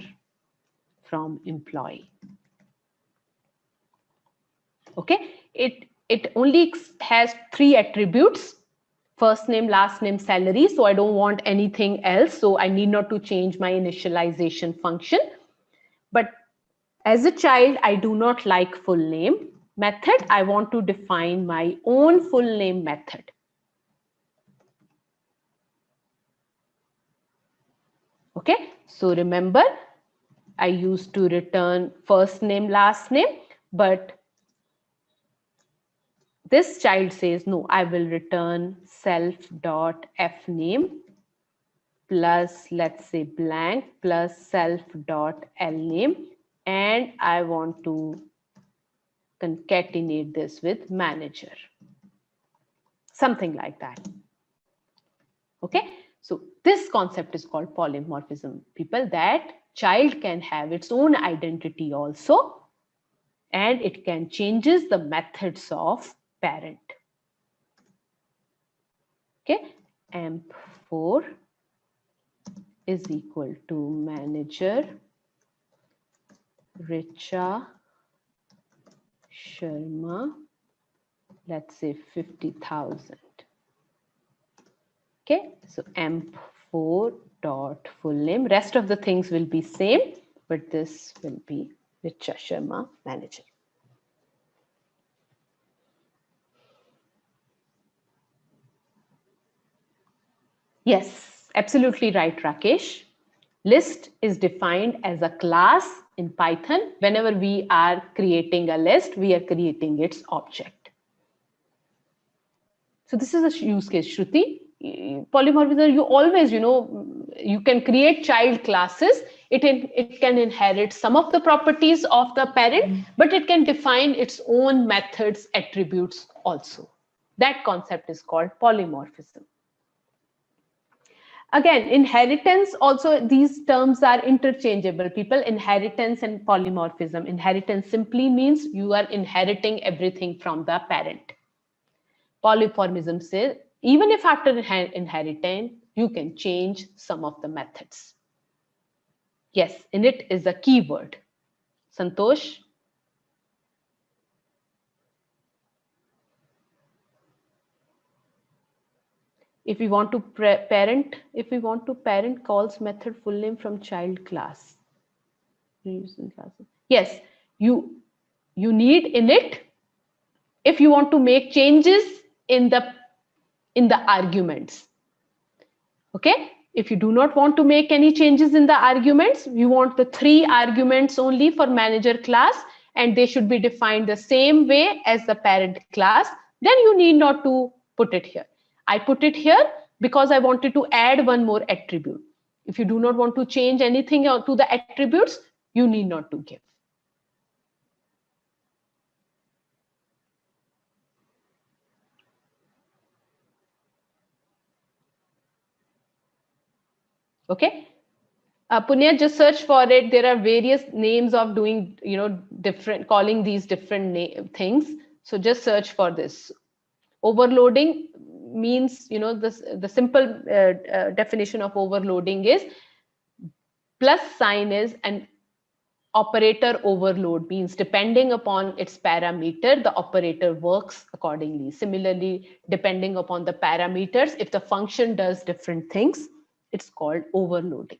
from employee. Okay, it only has three attributes: first name, last name, salary. So I don't want anything else. So I need not to change my initialization function. But as a child, I do not like full name method. I want to define my own full name method. Okay, so remember, I used to return first name, last name, but this child says, no, I will return self.fname plus, let's say, blank plus self.lname, and I want to concatenate this with manager. Something like that. Okay, so this concept is called polymorphism, people, that child can have its own identity also, and it can changes the methods of parent. Okay, emp4 is equal to manager Richa Sharma, let's say 50,000. Okay, so emp4 dot full name. Rest of the things will be same, but this will be Richa Sharma, manager. Yes, absolutely right, Rakesh. List is defined as a class in Python. Whenever we are creating a list, we are creating its object. So this is a use case, Shruti. Polymorphism, you always, you can create child classes. It can inherit some of the properties of the parent, but it can define its own methods, attributes also. That concept is called polymorphism. Again, inheritance also, these terms are interchangeable. People, inheritance and polymorphism. Inheritance simply means you are inheriting everything from the parent. Polymorphism says, even if after inheriting, you can change some of the methods. Yes, init is a keyword. Santosh? If we want to parent calls method full name from child class. Yes, you need init if you want to make changes in the arguments. Okay, if you do not want to make any changes in the arguments, you want the 3 arguments only for manager class, and they should be defined the same way as the parent class, then you need not to put it here. I put it here because I wanted to add one more attribute. If you do not want to change anything to the attributes, you need not to give. Okay. Punya, just search for it. There are various names of doing, calling these different things. So just search for this. Overloading means, the simple definition of overloading is plus sign is an operator overload, means depending upon its parameter, the operator works accordingly. Similarly, depending upon the parameters, if the function does different things, it's called overloading.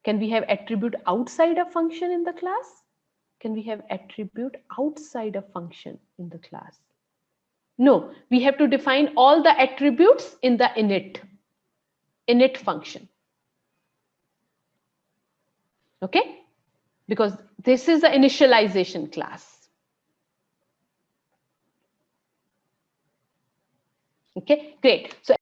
Can we have attribute outside a function in the class? Can we have attribute outside a function in the class? No, we have to define all the attributes in the init function. Okay, because this is the initialization class. Okay, great. So